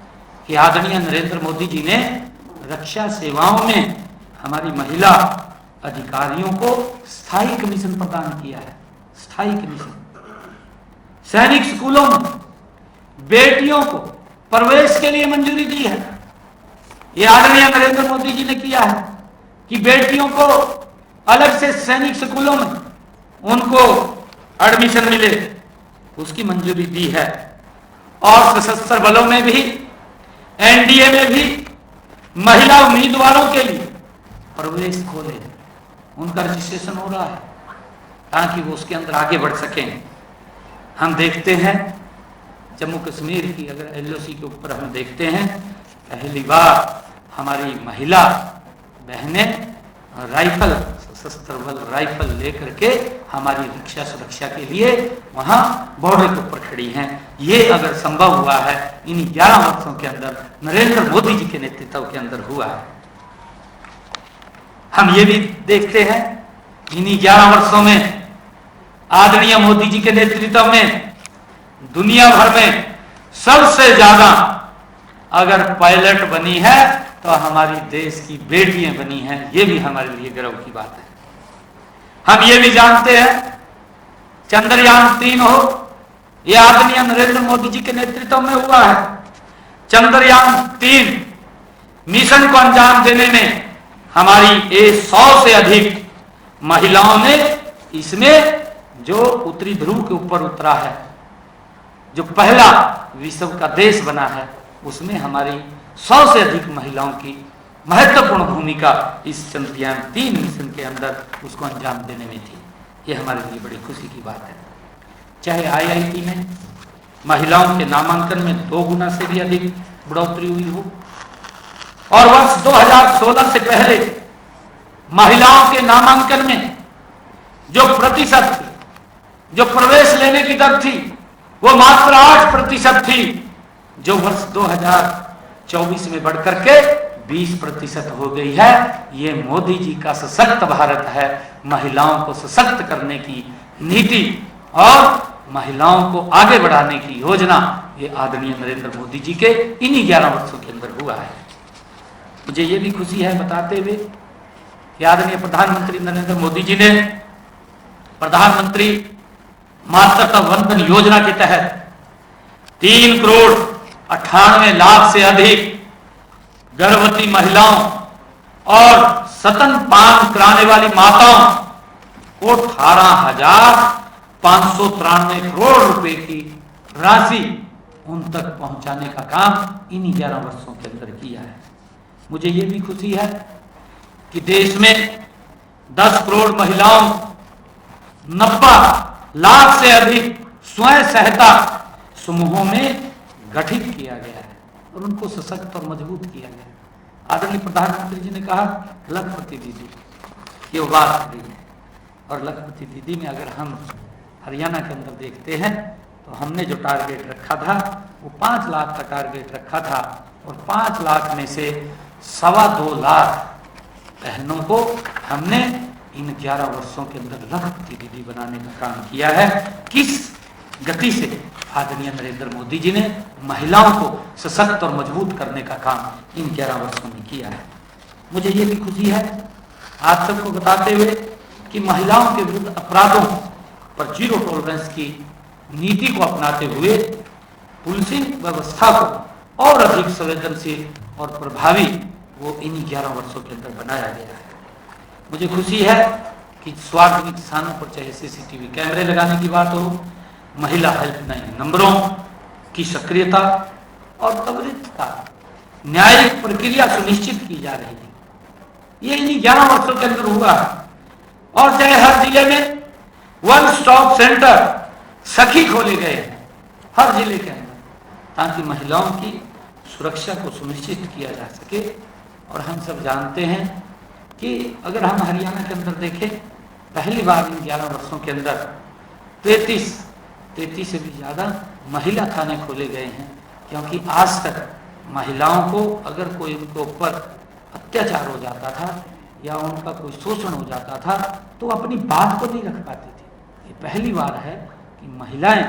कि आदरणीय नरेंद्र मोदी जी ने रक्षा सेवाओं में हमारी महिला अधिकारियों को स्थायी कमीशन प्रदान किया है। स्थायी कमीशन सैनिक स्कूलों में बेटियों को प्रवेश के लिए मंजूरी दी है। यह आदरणीय नरेंद्र मोदी जी ने किया है कि बेटियों को अलग से सैनिक स्कूलों में उनको एडमिशन मिले, उसकी मंजूरी दी है। और सशस्त्र बलों में भी, एनडीए में भी महिला उम्मीदवारों के लिए प्रवेश खोले, उनका रजिस्ट्रेशन हो रहा है ताकि वो उसके अंदर आगे बढ़ सकें। हम देखते हैं जम्मू कश्मीर की अगर एलओसी के ऊपर हम देखते हैं, पहली बार हमारी महिला बहनें राइफल, सशस्त्र बल राइफल लेकर के हमारी रक्षा सुरक्षा के लिए वहां बॉर्डर के ऊपर खड़ी हैं। ये अगर संभव हुआ है इन 11 वर्षों के अंदर, नरेंद्र मोदी जी के नेतृत्व के अंदर हुआ है। हम ये भी देखते हैं इन 11 वर्षों में आदरणीय मोदी जी के नेतृत्व में दुनिया भर में सबसे ज्यादा अगर पायलट बनी है तो हमारी देश की बेटियां बनी हैं। ये भी हमारे लिए गर्व की बात है। हम ये भी जानते हैं चंद्रयान 3 हो, यह आदरणीय नरेंद्र मोदी जी के नेतृत्व में हुआ है। चंद्रयान 3 मिशन को अंजाम देने में हमारी 100 से अधिक महिलाओं ने इसमें जो उत्तरी ध्रुव के ऊपर उतरा है, जो पहला विश्व का देश बना है, उसमें हमारी 100 से अधिक महिलाओं की महत्वपूर्ण भूमिका इस चंद्रयान 3 मिशन के अंदर उसको अंजाम देने में थी। ये हमारे लिए बड़ी खुशी की बात है। चाहे IIT में महिलाओं के नामांकन में 2 गुना से भी अधिक बढ़ोतरी हुई हो, और वर्ष 2016 से पहले महिलाओं के नामांकन में जो प्रतिशत थी, जो प्रवेश लेने की दर थी, वो मात्र 8% थी, जो वर्ष 2024 में बढ़कर के 20% हो गई है। ये मोदी जी का सशक्त भारत है, महिलाओं को सशक्त करने की नीति और महिलाओं को आगे बढ़ाने की योजना, ये आदरणीय नरेंद्र मोदी जी के इन्हीं 11 वर्षों के अंदर हुआ है। मुझे ये भी खुशी है बताते हुए कि आदरणीय प्रधानमंत्री नरेंद्र मोदी जी ने प्रधानमंत्री मातृत्व वंदन योजना के तहत 3 करोड़ 98 लाख से अधिक गर्भवती महिलाओं और स्तनपान कराने वाली माताओं को 18,593 करोड़ रुपए की राशि उन तक पहुंचाने का काम इन्हीं 11 वर्षों के अंदर किया है। मुझे ये भी खुशी है कि देश में 10 करोड़ महिलाओं 90 लाख से अधिक स्वयं सहायता समूहों में गठित किया गया है और उनको सशक्त और मजबूत किया गया है। आदरणीय प्रधानमंत्री जी ने कहा लखपति दीदी, ये वो बात करी है। और लखपति दीदी में अगर हम हरियाणा के अंदर देखते हैं तो हमने जो टारगेट रखा था वो 5 लाख का टारगेट रखा था, और 5 लाख में से 2.25 लाख बहनों को हमने इन 11 वर्षों के अंदर लखपति दीदी बनाने का काम किया है। किस गति से आदरणीय नरेंद्र मोदी जी ने महिलाओं को सशक्त और मजबूत करने का काम इन 11 वर्षों में किया है। मुझे ये भी खुशी है आप सबको बताते हुए कि महिलाओं के विरुद्ध अपराधों पर जीरो टॉलरेंस की नीति को अपनाते हुए पुलिसिंग व्यवस्था को और अधिक संवेदनशील और प्रभावी वो इन 11 वर्षों के अंदर बनाया गया है। मुझे खुशी है कि सार्वजनिक स्थानों पर चाहे CCTV कैमरे लगाने की बात हो, महिला हेल्पलाइन नंबरों की सक्रियता और त्वरितता, न्यायिक प्रक्रिया सुनिश्चित की जा रही है, ये इन 11 वर्षों के अंदर हुआ है। और चाहे हर जिले में 1 स्टॉप सेंटर सखी खोले गए हैं हर जिले के अंदर, ताकि महिलाओं की सुरक्षा को सुनिश्चित किया जा सके। और हम सब जानते हैं कि अगर हम हरियाणा के अंदर देखें, पहली बार इन 11 वर्षों के अंदर 33 से भी ज़्यादा महिला थाने खोले गए हैं, क्योंकि आज तक महिलाओं को अगर कोई उनके ऊपर अत्याचार हो जाता था या उनका कोई शोषण हो जाता था तो अपनी बात को नहीं रख पाती थी। ये पहली बार है कि महिलाएं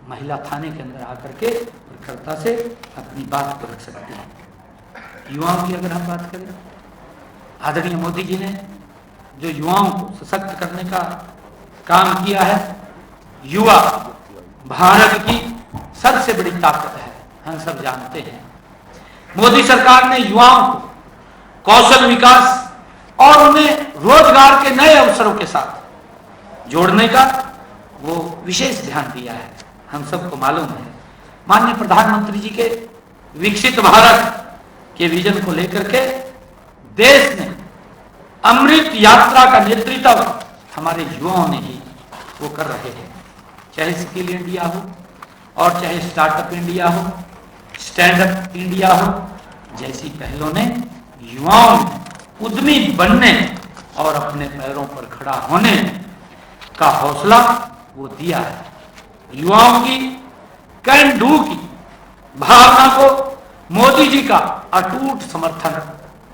महिला थाने के अंदर आकर के प्रखरता से अपनी बात को रख सकती हैं। युवाओं की अगर हम बात करें, आदरणीय मोदी जी ने जो युवाओं को सशक्त करने का काम किया है, युवा भारत की सबसे बड़ी ताकत है, हम सब जानते हैं। मोदी सरकार ने युवाओं को कौशल विकास और उन्हें रोजगार के नए अवसरों के साथ जोड़ने का वो विशेष ध्यान दिया है, हम सबको मालूम है। माननीय प्रधानमंत्री जी के विकसित भारत के विजन को लेकर के देश ने अमृत यात्रा का नेतृत्व हमारे युवाओं ने ही वो कर रहे हैं। चाहे स्किल इंडिया हो और चाहे स्टार्टअप इंडिया हो, स्टैंड अप इंडिया हो, जैसी पहलों ने युवाओं में उद्यमी बनने और अपने पैरों पर खड़ा होने का हौसला वो दिया है। युवाओं की कैन डू की भावना को मोदी जी का अटूट समर्थन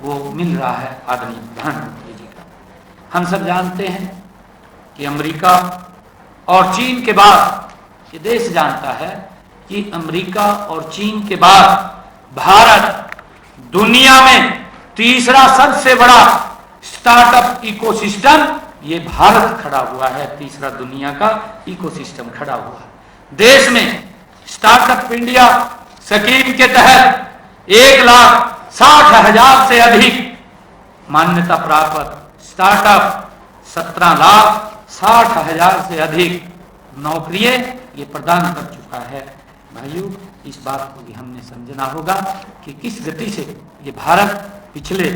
वो मिल रहा है आदरणीय प्रधानमंत्री जी का। हम सब जानते हैं कि अमेरिका और चीन के बाद ये देश जानता है कि अमेरिका और चीन के बाद भारत दुनिया में तीसरा सबसे बड़ा स्टार्टअप इकोसिस्टम ये भारत खड़ा हुआ है। तीसरा दुनिया का इकोसिस्टम खड़ा हुआ है। देश में स्टार्टअप इंडिया स्कीम के तहत 1,60,000 से अधिक मान्यता प्राप्त स्टार्टअप 17,60,000 से अधिक नौकरियां ये प्रदान कर चुका है। भाइयों, इस बात को भी हमने समझना होगा कि किस गति से ये भारत पिछले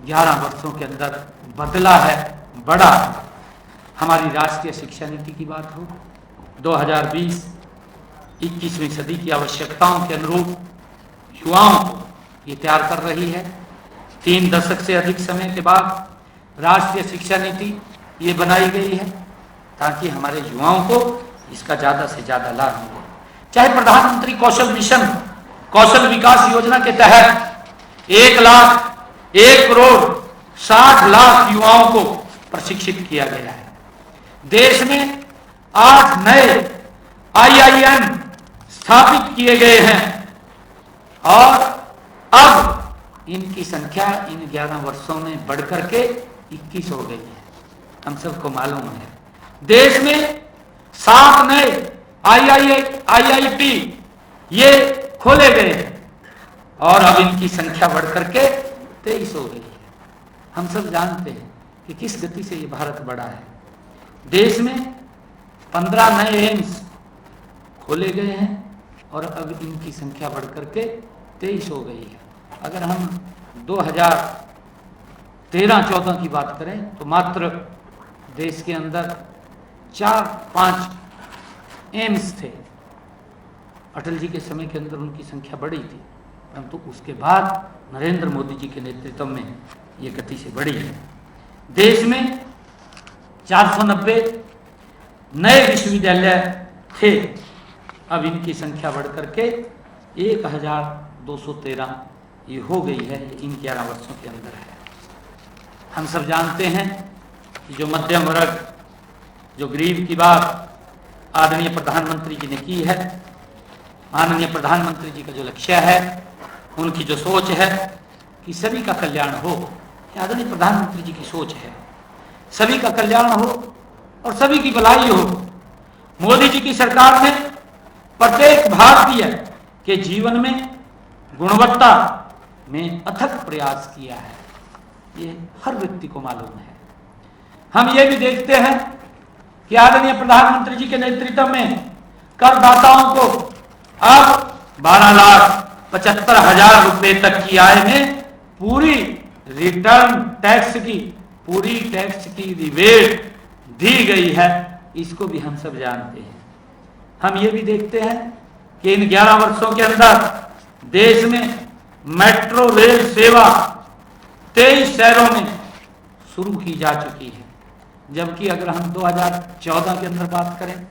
11 वर्षों के अंदर बदला है, बढ़ा है। हमारी राष्ट्रीय शिक्षा नीति की बात हो, 2020-21वीं सदी की आवश्यकताओं के अनुरूप युवाओं को ये तैयार कर रही है। 3 दशक से अधिक समय के बाद राष्ट्रीय शिक्षा नीति ये बनाई गई है ताकि हमारे युवाओं को इसका ज़्यादा से ज़्यादा लाभ मिले। चाहे प्रधानमंत्री कौशल मिशन, कौशल विकास योजना के तहत 1,60,00,000 युवाओं को प्रशिक्षित किया गया है। देश में 8 नए IIM स्थापित किए गए हैं और अब इनकी संख्या इन 11 वर्षों में बढ़कर के 21 हो गई है। हम सबको मालूम है देश में 7 नए IIT ये खोले गए हैं और अब इनकी संख्या बढ़कर के 23 हो गई है। हम सब जानते हैं कि किस गति से ये भारत बढ़ा है। देश में 15 नए एम्स खोले गए हैं और अब इनकी संख्या बढ़कर के 23 हो गई है। अगर हम 2013-14 की बात करें तो मात्र देश के अंदर 4-5 एम्स थे। अटल जी के समय के अंदर उनकी संख्या बढ़ी थी, परंतु उसके बाद नरेंद्र मोदी जी के नेतृत्व में ये गति से बढ़ी है। देश में 490 नए विश्वविद्यालय थे, अब इनकी संख्या बढ़कर के 1,213 ये हो गई है। इन 11 वर्षों के अंदर है। हम सब जानते हैं कि जो मध्यम वर्ग, जो गरीब की बात आदरणीय प्रधानमंत्री जी ने की है, माननीय प्रधानमंत्री जी का जो लक्ष्य है, उनकी जो सोच है कि सभी का कल्याण हो, आदरणीय प्रधानमंत्री जी की सोच है सभी का कल्याण हो और सभी की भलाई हो। मोदी जी की सरकार ने प्रत्येक भारतीय के जीवन में गुणवत्ता में अथक प्रयास किया है, ये हर व्यक्ति को मालूम है। हम ये भी देखते हैं कि आदरणीय प्रधानमंत्री जी के नेतृत्व में करदाताओं को अब 12,75,000 रुपए तक की आय में पूरी रिटर्न टैक्स की, पूरी टैक्स की रिबेट दी गई है। इसको भी हम सब जानते हैं। हम ये भी देखते हैं कि इन 11 वर्षों के अंदर देश में मेट्रो रेल सेवा 23 शहरों में शुरू की जा चुकी है, जबकि अगर हम 2014 के अंदर बात करें,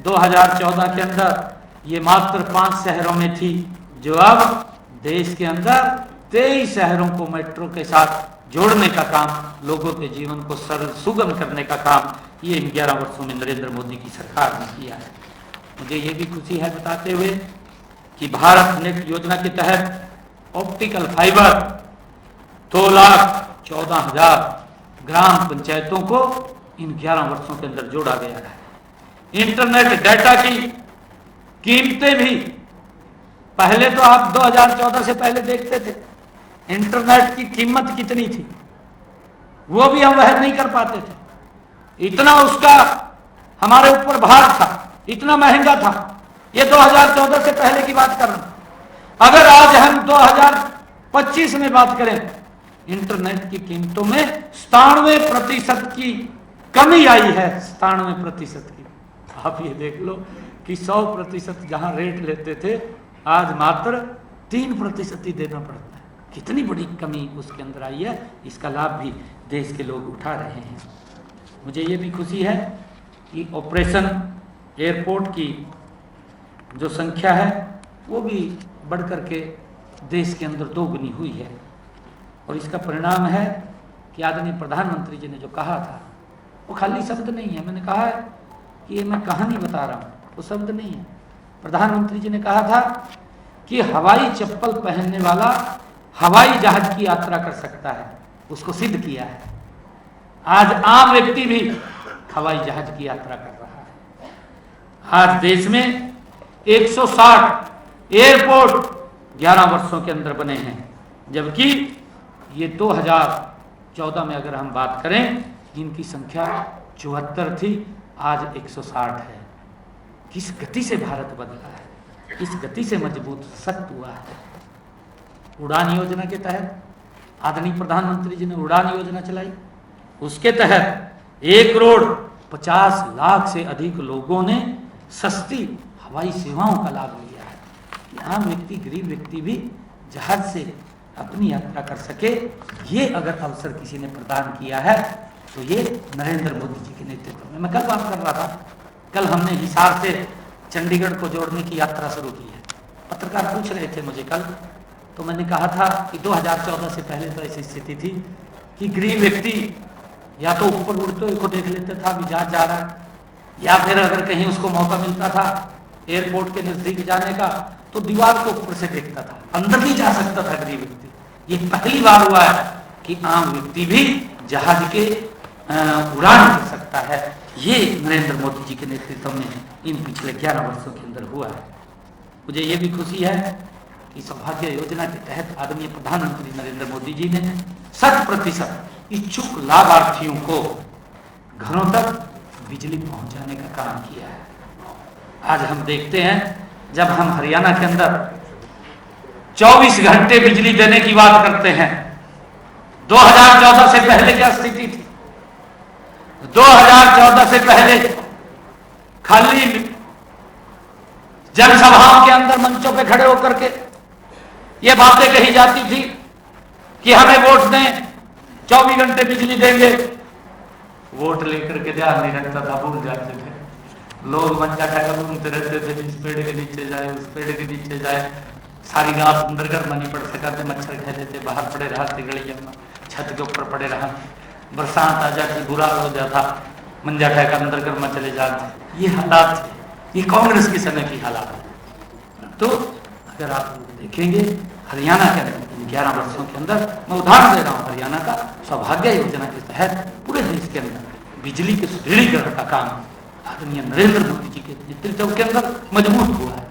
2014 के अंदर ये मात्र 5 शहरों में थी, जो अब देश के अंदर 23 शहरों को मेट्रो के साथ जोड़ने का काम, लोगों के जीवन को सरल सुगम करने का काम ये इन 11 वर्षों में नरेंद्र मोदी की सरकार ने किया है। मुझे ये भी खुशी है बताते हुए कि भारत नेट योजना के तहत ऑप्टिकल फाइबर 2,14,000 ग्राम पंचायतों को इन 11 वर्षों के अंदर जोड़ा गया है। इंटरनेट डाटा की कीमतें भी, पहले तो आप 2014 से पहले देखते थे इंटरनेट की कीमत कितनी थी, वो भी हम वहन नहीं कर पाते थे। इतना उसका हमारे ऊपर भार था, इतना महंगा था। ये 2014 से पहले की बात कर रहा हूं। अगर आज हम 2025 में बात करें, इंटरनेट की कीमतों में 97% की कमी आई है, 97% की। आप ये देख लो कि 100% जहां रेट लेते थे, आज मात्र 3% ही देना पड़ता है। कितनी बड़ी कमी उसके अंदर आई है, इसका लाभ भी देश के लोग उठा रहे हैं। मुझे ये भी खुशी है कि ऑपरेशन एयरपोर्ट की जो संख्या है वो भी बढ़कर के देश के अंदर दोगुनी हुई है, और इसका परिणाम है कि आदरणीय प्रधानमंत्री जी ने जो कहा था वो खाली शब्द नहीं है। मैंने कहा है कि ये मैं कहानी बता रहा हूँ, वो शब्द नहीं है। प्रधानमंत्री जी ने कहा था कि हवाई चप्पल पहनने वाला हवाई जहाज की यात्रा कर सकता है, उसको सिद्ध किया है। आज आम व्यक्ति भी हवाई जहाज की यात्रा कर रहा है। आज देश में 160 एयरपोर्ट 11 वर्षों के अंदर बने हैं, जबकि ये 2014 में अगर हम बात करें इनकी संख्या 74 थी, आज 160 है। किस गति से भारत बदला है, किस गति से मजबूत सशक्त हुआ है। उड़ान योजना के तहत आदरणीय प्रधानमंत्री जी ने उड़ान योजना चलाई, उसके तहत 1,50,00,000 से अधिक लोगों ने सस्ती हवाई सेवाओं का लाभ लिया है कि आम व्यक्ति, गरीब व्यक्ति भी जहाज से अपनी यात्रा कर सके। ये अगर अवसर किसी ने प्रदान किया है तो ये नरेंद्र मोदी जी के नेतृत्व में। मैं कल बात कर रहा था, कल हमने हिसार से चंडीगढ़ को जोड़ने की यात्रा शुरू की है। पत्रकार पूछ रहे थे मुझे कल, तो मैंने कहा था कि 2014 से पहले तो ऐसी स्थिति थी कि गरीब व्यक्ति या तो ऊपर उड़ते हुए को देख लेता था भी जहाज जा रहा है, या फिर अगर कहीं उसको मौका मिलता था एयरपोर्ट के नजदीक जाने का तो दीवार को ऊपर से देखता था, अंदर नहीं जा सकता था गरीब व्यक्ति। ये पहली बार हुआ है कि आम व्यक्ति भी जहाज के उड़ान कर सकता है। ये नरेंद्र मोदी जी के नेतृत्व में इन पिछले 11 वर्षों के अंदर हुआ है। मुझे ये भी खुशी है कि सौभाग्य योजना के तहत आदरणीय प्रधानमंत्री नरेंद्र मोदी जी ने 100% इच्छुक लाभार्थियों को घरों तक बिजली पहुंचाने का काम किया है। आज हम देखते हैं, जब हम हरियाणा के अंदर 24 घंटे बिजली देने की बात करते हैं, 2014 से पहले क्या स्थिति थी? 2014 से पहले खाली जनसभाओं के अंदर मंचों पे खड़े होकर के ये बातें कही जाती थी कि हमें वोट दें, 24 घंटे बिजली देंगे। वोट लेकर के ध्यान नहीं रखता था, भूल जाते थे लोग। मंचा खाकर घूमते रहते थे, इस पेड़ के नीचे जाए, उस पेड़ के नीचे जाए, सारी रात अंदर गर्म नहीं पड़ सका थे, मच्छर खेले थे, बाहर पड़े रहा थे गलियों में, छत के ऊपर पड़े रहा, बरसात आ जाती बुरा हो जाता, मंजा खाकर अंदर गर्मा चले जाते। ये हालात थे, ये कांग्रेस के समय की हालात है। तो अगर आप देखेंगे हरियाणा के अंदर 11 वर्षों के अंदर, मैं उदाहरण दे रहा हूँ हरियाणा का, सौभाग्य योजना के तहत पूरे देश के अंदर बिजली के सुदृढ़ीकरण का काम आदरणीय नरेंद्र मोदी जी के नेतृत्व के अंदर मजबूत हुआ है।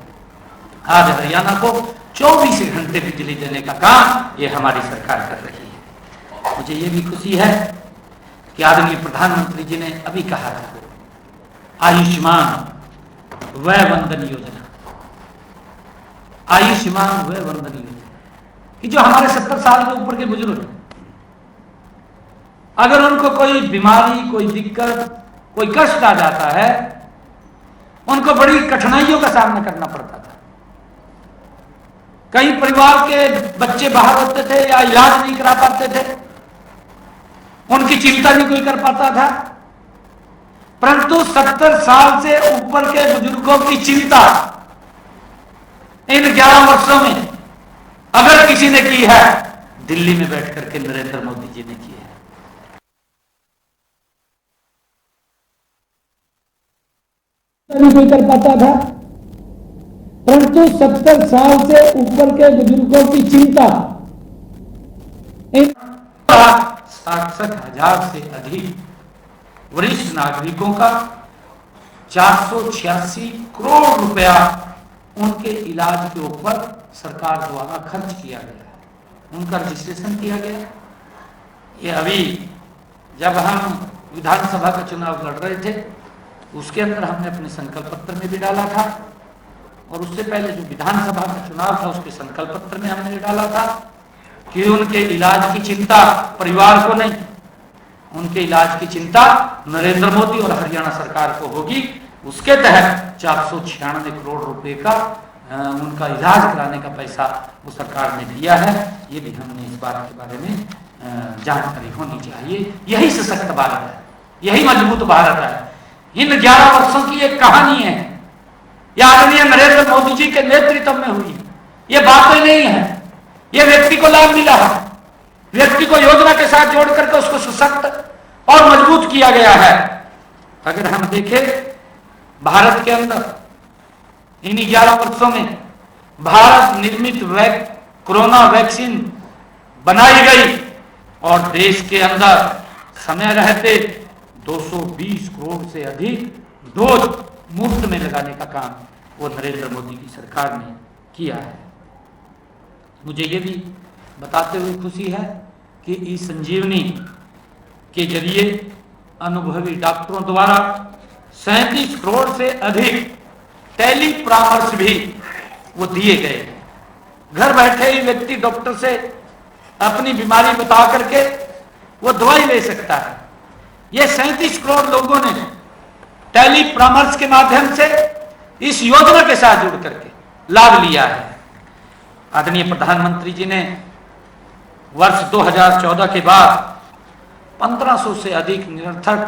आज हरियाणा को 24 घंटे बिजली देने का काम ये हमारी सरकार कर रही है। मुझे ये भी खुशी है कि आदरणीय प्रधानमंत्री जी ने अभी कहा था आयुष्मान वय वंदन योजना, आयुष्मान वय वंदन योजना, कि जो हमारे 70 साल के ऊपर के बुजुर्ग हैं, अगर उनको कोई बीमारी, कोई दिक्कत, कोई कष्ट आ जाता है, उनको बड़ी कठिनाइयों का सामना करना पड़ता था। कई परिवार के बच्चे बाहर होते थे या इलाज नहीं करा पाते थे, उनकी चिंता नहीं कोई कर पाता था। परंतु 70 साल से ऊपर के बुजुर्गों की चिंता इन 11 वर्षों में अगर किसी ने की है, दिल्ली में बैठ करके नरेंद्र मोदी जी ने की है। नहीं कोई कर पाता था, परंतु 70 साल से ऊपर के बुजुर्गों की चिंता 67,000 से अधिक वरिष्ठ नागरिकों का 486 करोड़ रुपया उनके इलाज के ऊपर सरकार द्वारा खर्च किया गया, उनका रजिस्ट्रेशन किया गया। ये अभी जब हम विधानसभा का चुनाव लड़ रहे थे, उसके अंदर हमने अपने संकल्प पत्र में भी डाला था, और उससे पहले जो विधानसभा का चुनाव था उसके संकल्प पत्र में हमने डाला था कि उनके इलाज की चिंता परिवार को नहीं, उनके इलाज की चिंता नरेंद्र मोदी और हरियाणा सरकार को होगी। उसके तहत 496 करोड़ रुपए का उनका इलाज कराने का पैसा वो सरकार ने दिया है। ये भी हमने इस बात के बारे में जानकारी होनी चाहिए। यही सशक्त भारत है, यही मजबूत भारत है। इन 11 वर्षों की एक कहानी है, यह आदरणीय नरेंद्र मोदी जी के नेतृत्व में हुई। ये बातें नहीं है, ये व्यक्ति को लाभ मिला है, व्यक्ति को योजना के साथ जोड़ करके उसको सशक्त और मजबूत किया गया है। अगर हम देखें भारत के अंदर इन्हीं 11 वर्षों में भारत निर्मित कोरोना वैक्सीन बनाई गई और देश के अंदर समय रहते 220 करोड़ से अधिक डोज मुफ्त में लगाने का काम वो नरेंद्र मोदी की सरकार ने किया है। मुझे ये भी बताते हुए खुशी है कि ई संजीवनी के जरिए अनुभवी डॉक्टरों द्वारा 37 करोड़ से अधिक टेली परामर्श भी वो दिए गए। घर बैठे ही व्यक्ति डॉक्टर से अपनी बीमारी बता करके वो दवाई ले सकता है। ये 37 करोड़ लोगों ने टेली परामर्श के माध्यम से इस योजना के साथ जुड़ करके लाभ लिया है। आदरणीय प्रधानमंत्री जी ने वर्ष 2014 के बाद 1500 से अधिक निरर्थक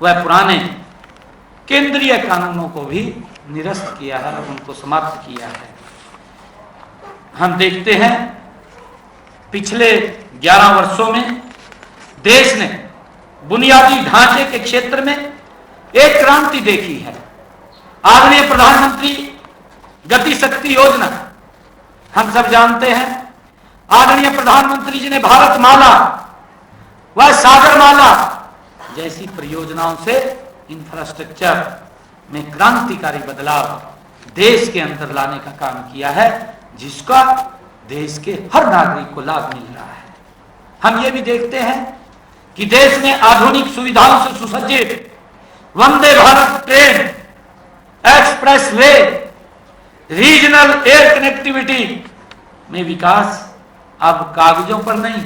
व पुराने केंद्रीय कानूनों को भी निरस्त किया है, उनको समाप्त किया है। हम देखते हैं पिछले 11 वर्षों में देश ने बुनियादी ढांचे के क्षेत्र में एक क्रांति देखी है। आदरणीय प्रधानमंत्री गति शक्ति योजना हम सब जानते हैं। आदरणीय प्रधानमंत्री जी ने भारत माला व सागर माला जैसी परियोजनाओं से इंफ्रास्ट्रक्चर में क्रांतिकारी बदलाव देश के अंदर लाने का काम किया है, जिसका देश के हर नागरिक को लाभ मिल रहा है। हम ये भी देखते हैं कि देश में आधुनिक सुविधाओं से सुसज्जित Vande Bharat train, expressway, regional air connectivity में विकास अब कागजों पर नहीं,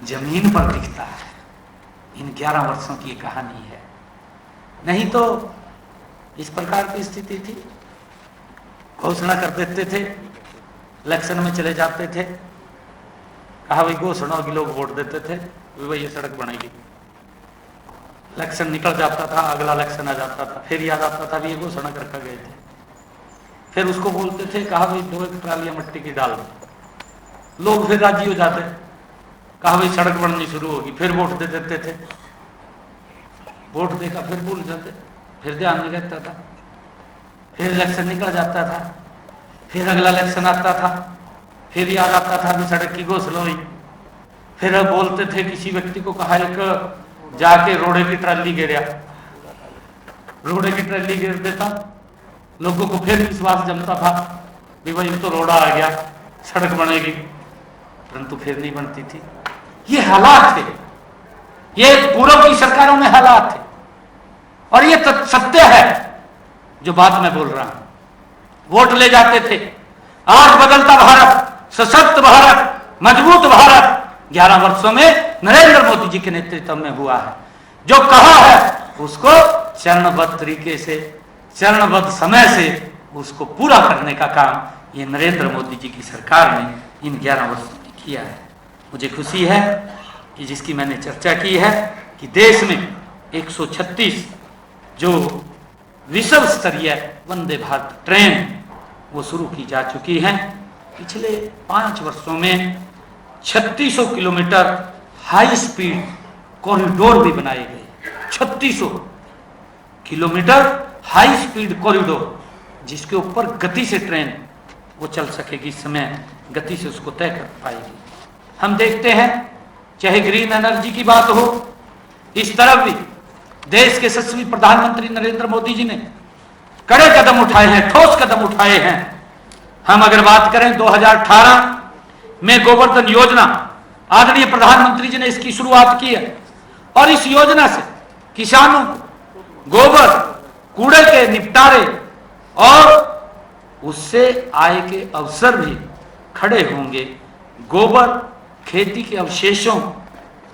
जमीन पर दिखता है। इन 11 वर्षों की कहानी है। नहीं तो इस प्रकार की स्थिति थी, घोषणा कर देते थे, इलेक्शन में चले जाते थे, कहा भाई घोषणाओं की लोग वोट देते थे, भाई ये सड़क बनेगी। इलेक्शन निकल जाता था, अगला इलेक्शन आ जाता था, फिर याद आता था भी ये घोषणा करके गए थे। फिर उसको बोलते थे, कहा भाई 2 ट्रालियां मिट्टी की डाल दो, लोग फिर राजी हो जाते, कहा भाई सड़क बननी शुरू होगी, फिर वोट दे देते थे। वोट देखा फिर भूल जाते, फिर ध्यान नहीं रहता था, फिर इलेक्शन निकल जाता था, फिर अगला इलेक्शन आता था, फिर याद आता था कि सड़क की घोषणा हुई। फिर बोलते थे, किसी व्यक्ति को कहा एक जाके रोड़े की ट्राली गिरा, रोड़े की ट्राली गिर देता, लोगों को फिर विश्वास जमता था कि भाई तो रोड़ा आ गया, सड़क बनेगी, परंतु फिर नहीं बनती थी। ये हालात थे, ये पूर्व की सरकारों में हालात थे, और ये सत्य है जो बात मैं बोल रहा हूं। वोट ले जाते थे, आज बदलता भारत, सशक्त भारत, मजबूत भारत 11 वर्षों में नरेंद्र मोदी जी के नेतृत्व में हुआ है। जो कहा है उसको चरणबद्ध तरीके से, चरणबद्ध समय से उसको पूरा करने का काम ये नरेंद्र मोदी जी की सरकार ने इन 11 वर्षों में किया है। मुझे खुशी है कि जिसकी मैंने चर्चा की है कि देश में 136 जो विश्व स्तरीय वंदे भारत ट्रेन वो शुरू की जा चुकी हैं। पिछले 5 वर्षों में 3600 किलोमीटर हाई स्पीड कॉरिडोर भी बनाए गए। 3600 किलोमीटर हाई स्पीड कॉरिडोर, जिसके ऊपर गति से ट्रेन वो चल सकेगी, समय गति से उसको तय कर पाएगी। हम देखते हैं चाहे ग्रीन एनर्जी की बात हो, इस तरफ भी देश के यशस्वी प्रधानमंत्री नरेंद्र मोदी जी ने कड़े कदम उठाए हैं, ठोस कदम उठाए हैं। हम अगर बात करें 2018 में गोवर्धन योजना, आदरणीय प्रधानमंत्री जी ने इसकी शुरुआत की है, और इस योजना से किसानों को गोबर कूड़े के निपटारे और उससे आय के अवसर भी खड़े होंगे। गोबर, खेती के अवशेषों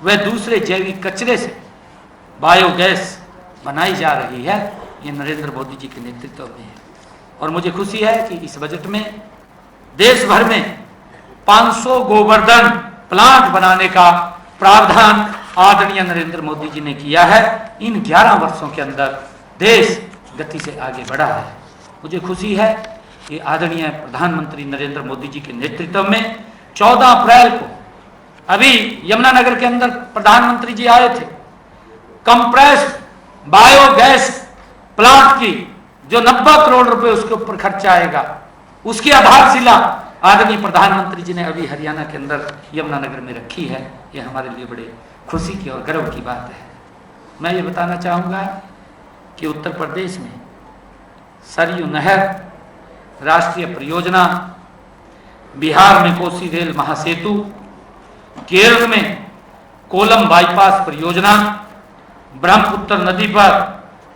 व दूसरे जैविक कचरे से बायोगैस बनाई जा रही है, ये नरेंद्र मोदी जी के नेतृत्व में है। और मुझे खुशी है कि इस बजट में देश भर में 500 गोवर्धन प्लांट बनाने का प्रावधान आदरणीय नरेंद्र मोदी जी ने किया है। इन 11 वर्षों के अंदर देश गति से आगे बढ़ा है। मुझे खुशी है कि आदरणीय प्रधानमंत्री नरेंद्र मोदी जी के नेतृत्व में 14 अप्रैल को अभी यमुनानगर के अंदर प्रधानमंत्री जी आए थे। कंप्रेस्ड बायोगैस प्लांट की जो 90 करोड़ रुपए उसके ऊपर खर्चा आएगा, उसकी आधारशिला आदरणीय प्रधानमंत्री जी ने अभी हरियाणा के अंदर यमुनानगर में रखी है। ये हमारे लिए बड़े खुशी की और गर्व की बात है। मैं ये बताना चाहूँगा कि उत्तर प्रदेश में सरयू नहर राष्ट्रीय परियोजना, बिहार में कोसी रेल महासेतु, केरल में कोलम बाईपास परियोजना, ब्रह्मपुत्र नदी पर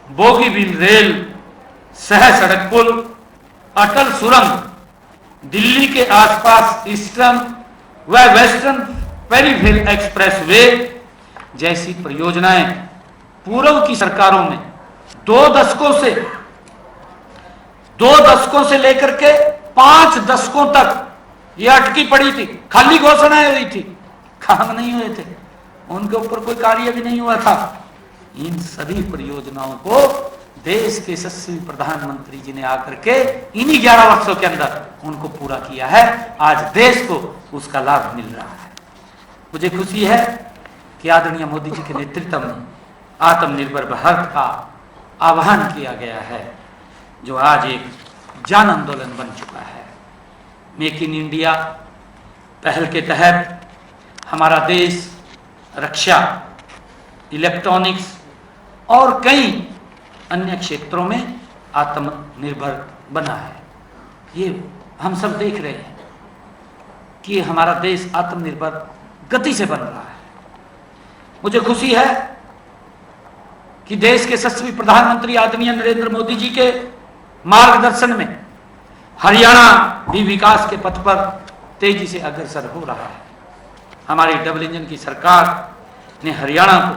बोगीबील रेल, सह सड़क पुल, अटल सुरंग, दिल्ली के आसपास ईस्टर्न व वेस्टर्न पेरिफेरल एक्सप्रेसवे जैसी परियोजनाएं पूर्व की सरकारों में 2 दशकों से लेकर के 5 दशकों तक ये अटकी पड़ी थी, खाली घोषणाएं हुई थी, काम नहीं हुए थे, उनके ऊपर कोई कार्य भी नहीं हुआ था। इन सभी परियोजनाओं को देश के यशस्वी प्रधानमंत्री जी ने आकर के इन्हीं 11 वर्षों के अंदर उनको पूरा किया है। आज देश को उसका लाभ मिल रहा है। मुझे खुशी है कि आदरणीय मोदी जी के नेतृत्व में आत्मनिर्भर भारत का आह्वान किया गया है, जो आज एक जन आंदोलन बन चुका है। मेक इन इंडिया पहल के तहत हमारा देश रक्षा, इलेक्ट्रॉनिक्स और कई अन्य क्षेत्रों में आत्मनिर्भर बना है। ये हम सब देख रहे हैं कि हमारा देश आत्मनिर्भर गति से बन रहा है। मुझे खुशी है कि देश के यशस्वी प्रधानमंत्री आदरणीय नरेंद्र मोदी जी के मार्गदर्शन में हरियाणा भी विकास के पथ पर तेजी से अग्रसर हो रहा है। हमारी डबल इंजन की सरकार ने हरियाणा को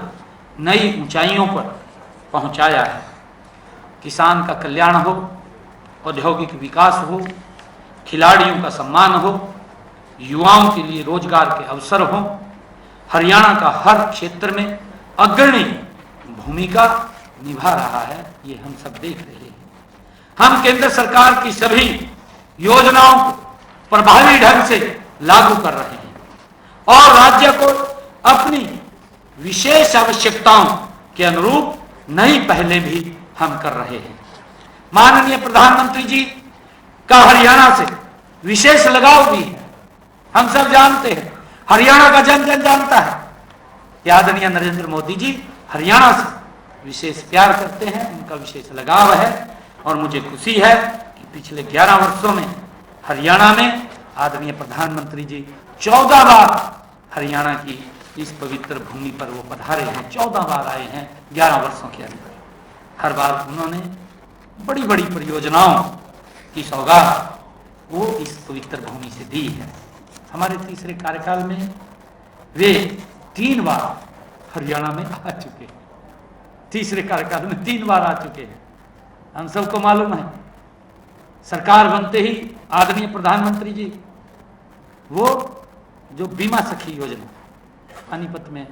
नई ऊंचाइयों पर पहुंचाया है। किसान का कल्याण हो, औद्योगिक विकास हो, खिलाड़ियों का सम्मान हो, युवाओं के लिए रोजगार के अवसर हो, हरियाणा का हर क्षेत्र में अग्रणी भूमिका निभा रहा है। ये हम सब देख रहे हैं। हम केंद्र सरकार की सभी योजनाओं को प्रभावी ढंग से लागू कर रहे हैं और राज्य को अपनी विशेष आवश्यकताओं के अनुरूप नई पहलें भी हम कर रहे हैं। माननीय प्रधानमंत्री जी का हरियाणा से विशेष लगाव भी है। हम सब जानते हैं, हरियाणा का जन जन जानता है कि आदरणीय नरेंद्र मोदी जी हरियाणा से विशेष प्यार करते हैं, उनका विशेष लगाव है। और मुझे खुशी है कि पिछले 11 वर्षों में हरियाणा में आदरणीय प्रधानमंत्री जी 14 बार हरियाणा की इस पवित्र भूमि पर वो पधारे हैं। 14 बार आए हैं 11 वर्षों के अंदर। हर बार उन्होंने बड़ी बड़ी परियोजनाओं की सौगात वो इस पवित्र भूमि से दी है। हमारे तीसरे कार्यकाल में वे 3 बार हरियाणा में आ चुके हैं। तीसरे कार्यकाल में 3 बार आ चुके हैं। हम सबको मालूम है, सरकार बनते ही आदरणीय प्रधानमंत्री जी वो जो बीमा सखी योजना पानीपत में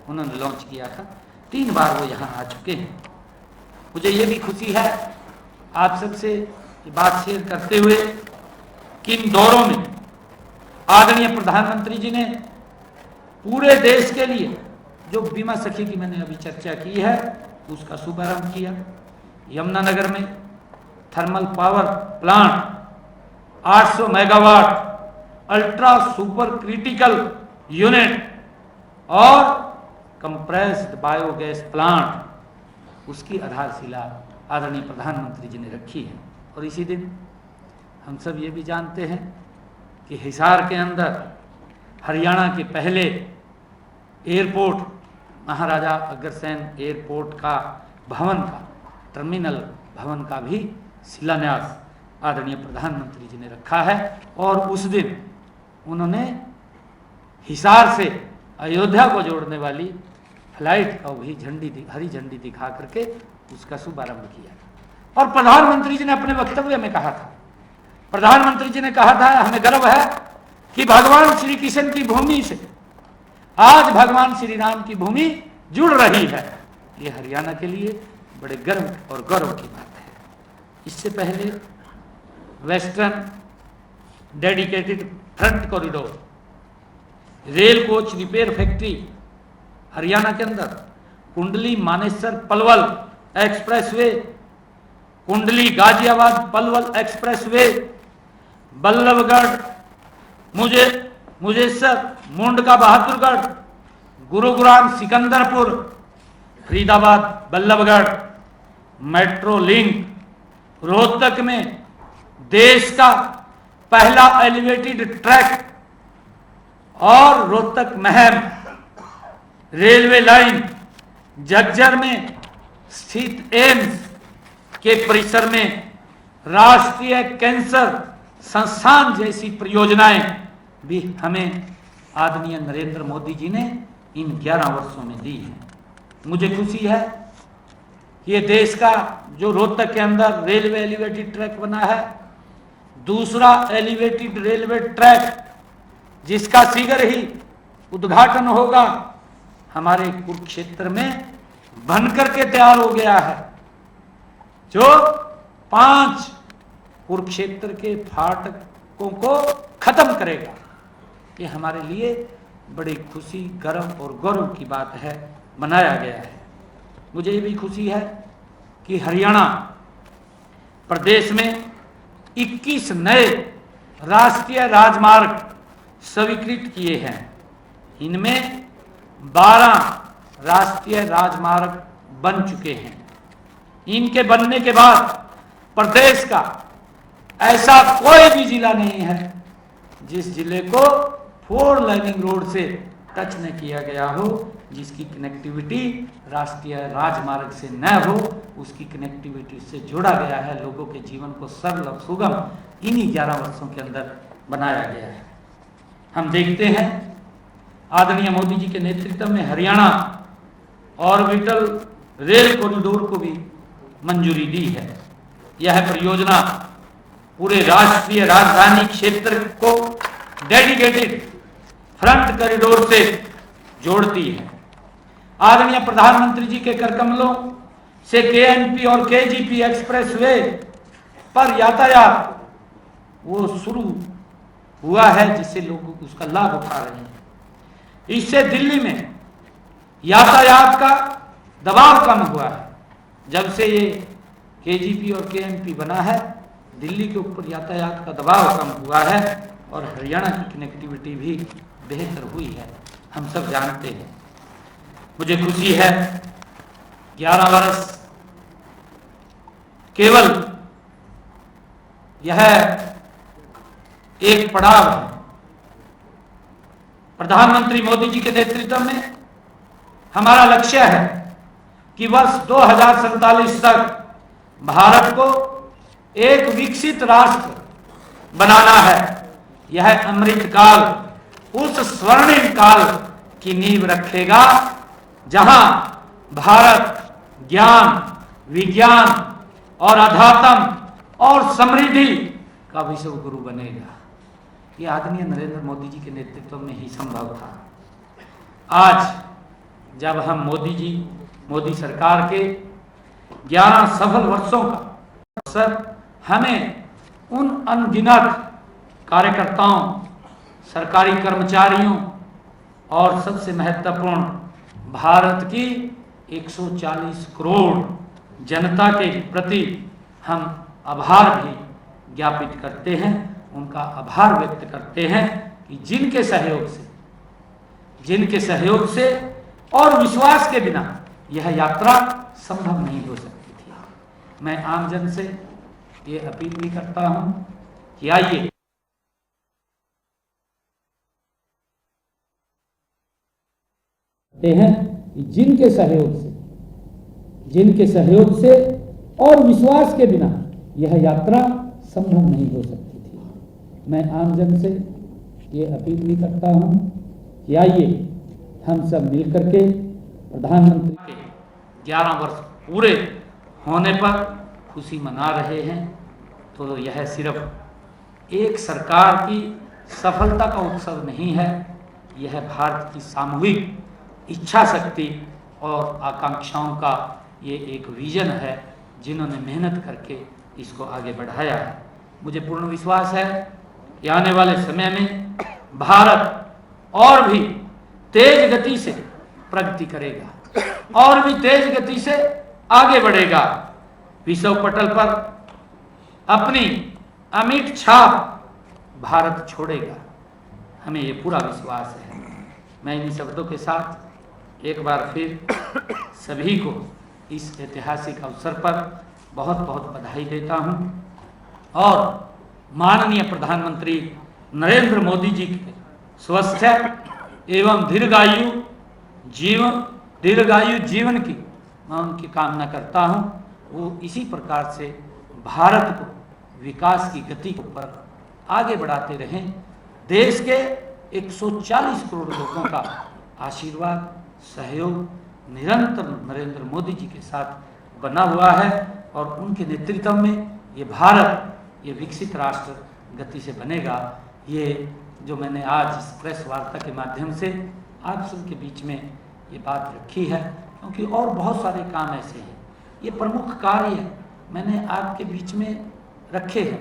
उन्होंने लॉन्च किया था, 3 बार वो यहाँ आ चुके हैं। मुझे ये भी खुशी है आप सबसे बात शेयर करते हुए कि इन दौरों में आदरणीय प्रधानमंत्री जी ने पूरे देश के लिए जो बीमा सखी की मैंने अभी चर्चा की है उसका शुभारंभ किया। यमुनानगर में thermal power plant 800 megawatt ultra super critical unit और कंप्रेस्ड बायोगैस प्लांट, उसकी आधारशिला आदरणीय प्रधानमंत्री जी ने रखी है। और इसी दिन हम सब ये भी जानते हैं कि हिसार के अंदर हरियाणा के पहले एयरपोर्ट महाराजा अग्रसेन एयरपोर्ट का भवन का टर्मिनल भवन का भी शिलान्यास आदरणीय प्रधानमंत्री जी ने रखा है। और उस दिन उन्होंने हिसार से अयोध्या को जोड़ने वाली फ्लाइट का भी हरी झंडी दिखा करके उसका शुभारंभ किया। और प्रधानमंत्री जी ने अपने वक्तव्य में कहा था, प्रधानमंत्री जी ने कहा था, हमें गर्व है कि भगवान श्री कृष्ण की भूमि से आज भगवान श्री राम की भूमि जुड़ रही है। ये हरियाणा के लिए बड़े गर्व और गौरव की बात है। इससे पहले western dedicated front corridor, rail coach repair factory Haryana के अंदर, कुंडली मानेसर पलवल एक्सप्रेसवे, कुंडली Ghaziabad Palwal expressway, Ballabhgarh Mujesar Mundka Bahadurgarh, Gurugram Sikandarpur, Faridabad Ballabhgarh, metro link, Rohtak में देश का पहला एलिवेटेड ट्रैक और रोहतक महम रेलवे लाइन, झज्जर में स्थित एम्स के परिसर में राष्ट्रीय कैंसर संस्थान जैसी परियोजनाएं भी हमें आदरणीय नरेंद्र मोदी जी ने इन 11 वर्षों में दी है। मुझे खुशी है कि ये देश का जो रोहतक के अंदर रेलवे एलिवेटेड ट्रैक बना है, दूसरा एलिवेटेड रेलवे ट्रैक जिसका शीघ्र ही उद्घाटन होगा हमारे कुरुक्षेत्र में बनकर के तैयार हो गया है, जो 5 कुरुक्षेत्र के फाटकों को खत्म करेगा। ये हमारे लिए बड़ी खुशी, गर्व और गौरव की बात है, बनाया गया है। मुझे ये भी खुशी है कि हरियाणा प्रदेश में 21 नए राष्ट्रीय राजमार्ग स्वीकृत किए हैं। इनमें 12 राष्ट्रीय राजमार्ग बन चुके हैं। इनके बनने के बाद प्रदेश का ऐसा कोई भी जिला नहीं है जिस जिले को 4 लाइनिंग रोड से टच न किया गया हो, जिसकी कनेक्टिविटी राष्ट्रीय राजमार्ग से न हो, उसकी कनेक्टिविटी से जोड़ा गया है। लोगों के जीवन को सरल और सुगम इन्हीं 11 वर्षों के अंदर बनाया गया है। हम देखते हैं आदरणीय मोदी जी के नेतृत्व में हरियाणा ऑर्बिटल रेल कॉरिडोर को भी मंजूरी दी है। यह परियोजना पूरे राष्ट्रीय राजधानी क्षेत्र को डेडिकेटेड फ्रंट कॉरिडोर से जोड़ती है। आदरणीय प्रधानमंत्री जी के करकमलों से केएनपी और केजीपी एक्सप्रेसवे पर यातायात वो शुरू हुआ है, जिससे लोग उसका लाभ उठा रहे हैं। इससे दिल्ली में यातायात का दबाव कम हुआ है। जब से ये केजीपी और केएनपी बना है, दिल्ली के ऊपर यातायात का दबाव कम हुआ है और हरियाणा की कनेक्टिविटी भी बेहतर हुई है, हम सब जानते हैं। मुझे खुशी है 11 वर्ष केवल यह एक पड़ाव है। प्रधानमंत्री मोदी जी के नेतृत्व में हमारा लक्ष्य है कि वर्ष 2047 तक भारत को एक विकसित राष्ट्र बनाना है। यह अमृत काल उस स्वर्णिम काल की नींव रखेगा जहां भारत ज्ञान, विज्ञान और अध्यात्म और समृद्धि का विश्व गुरु बनेगा। यह आदरणीय नरेंद्र मोदी जी के नेतृत्व में ही संभव था। आज जब हम मोदी सरकार के 11 सफल वर्षों का अवसर हमें उन अनगिनत कार्यकर्ताओं, सरकारी कर्मचारियों और सबसे महत्वपूर्ण भारत की 140 करोड़ जनता के प्रति हम आभार भी ज्ञापित करते हैं, उनका आभार व्यक्त करते हैं कि जिनके सहयोग से और विश्वास के बिना यह यात्रा संभव नहीं हो सकती थी। मैं आमजन से ये अपील भी करता हूं कि आइए हैं कि जिनके सहयोग से और विश्वास के बिना यह यात्रा संभव नहीं हो सकती थी। मैं आमजन से ये अपील भी करता हूं कि आइए हम सब मिलकर के प्रधानमंत्री के 11 वर्ष पूरे होने पर खुशी मना रहे हैं, तो यह सिर्फ एक सरकार की सफलता का उत्सव नहीं है, यह भारत की सामूहिक इच्छा शक्ति और आकांक्षाओं का ये एक विजन है, जिन्होंने मेहनत करके इसको आगे बढ़ाया है। मुझे पूर्ण विश्वास है कि आने वाले समय में भारत और भी तेज गति से प्रगति करेगा और भी तेज गति से आगे बढ़ेगा, विश्व पटल पर अपनी अमिट छाप भारत छोड़ेगा, हमें ये पूरा विश्वास है। मैं इन शब्दों के साथ एक बार फिर सभी को इस ऐतिहासिक अवसर पर बहुत बहुत बधाई देता हूं और माननीय प्रधानमंत्री नरेंद्र मोदी जी के स्वस्थ एवं दीर्घायु जीवन दीर्घायु जीवन की मैं उनकी कामना करता हूँ। वो इसी प्रकार से भारत को विकास की गति पर आगे बढ़ाते रहें। देश के 140 करोड़ लोगों का आशीर्वाद, सहयोग निरंतर नरेंद्र मोदी जी के साथ बना हुआ है और उनके नेतृत्व में ये भारत, ये विकसित राष्ट्र गति से बनेगा। ये जो मैंने आज इस प्रेस वार्ता के माध्यम से आप सबके बीच में ये बात रखी है, क्योंकि और बहुत सारे काम ऐसे हैं, ये प्रमुख कार्य मैंने आपके बीच में रखे हैं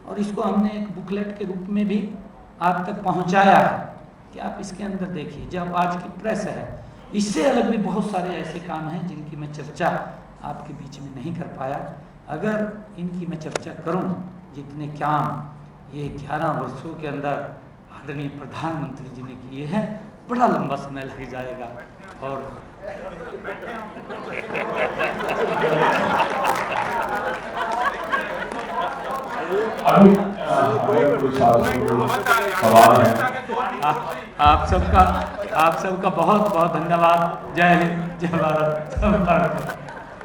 और इसको हमने एक बुकलेट के रूप में भी आप तक पहुंचाया है कि आप इसके अंदर देखिए। जब आज की प्रेस है, इससे अलग भी बहुत सारे ऐसे काम हैं जिनकी मैं चर्चा आपके बीच में नहीं कर पाया। अगर इनकी मैं चर्चा करूं, जितने काम ये 11 वर्षों के अंदर आदरणीय प्रधानमंत्री जी ने किए हैं, बड़ा लंबा समय लग जाएगा। और अभी कुछ सवाल है। आप सबका बहुत बहुत धन्यवाद। जय हिंद, जय भारत।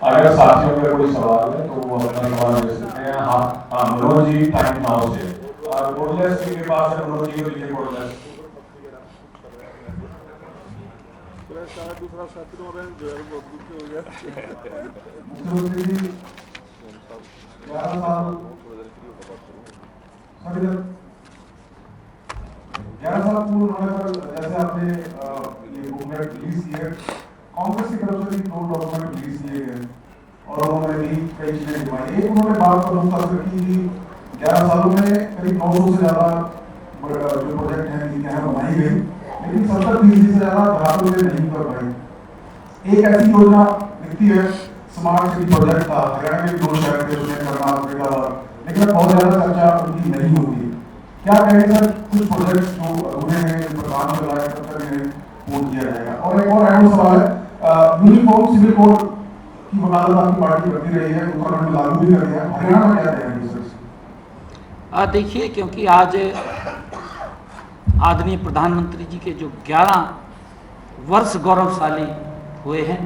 अगर साथियों में कोई सवाल है तो वो अपना सवाल दे सकते हैं। हाँ, मनोज जी टाइम नाउ से कोडलेस के पास है। मनोज जी को लीजिए कोडलेस। दूसरा साथी तो जो है बहुत गुस्से हो गया। मुख्यमंत्री जी 11 साल 11 साल पूर्ण होने पर जैसे आपने ये बुकलेट रिलीज किए, कांग्रेस की तरफ से भी 2 डॉक्यूमेंट रिलीज किए गए और उन्होंने भी कई चीजें दिखाई। एक उन्होंने बात पर मुख्तासर की कि 11 सालों में करीब 900 से ज्यादा जो प्रोजेक्ट हैं इनके यहाँ बनाई गई, लेकिन 70% से ज्यादा ग्राहकों ने नहीं कर पाई। एक ऐसी योजना दिखती है स्मार्ट सिटी प्रोजेक्ट का, हरियाणा में 2 शहर थे उसमें कर्नाटक, लेकिन बहुत ज्यादा चर्चा उनकी नहीं होती। क्या कहें सर, कुछ प्रोजेक्ट जो अधूरे हैं प्रधान में लाए तब तक इन्हें पूर्ण किया जाएगा? और एक और अहम सवाल है, यूनिफॉर्म सिविल कोड की वकालत आपकी पार्टी करती रही है, उत्तराखंड में लागू भी कर दिया, हरियाणा में क्या तैयारी सर? देखिए, क्योंकि आज आदरणीय प्रधानमंत्री जी के जो 11 वर्ष गौरवशाली हुए हैं,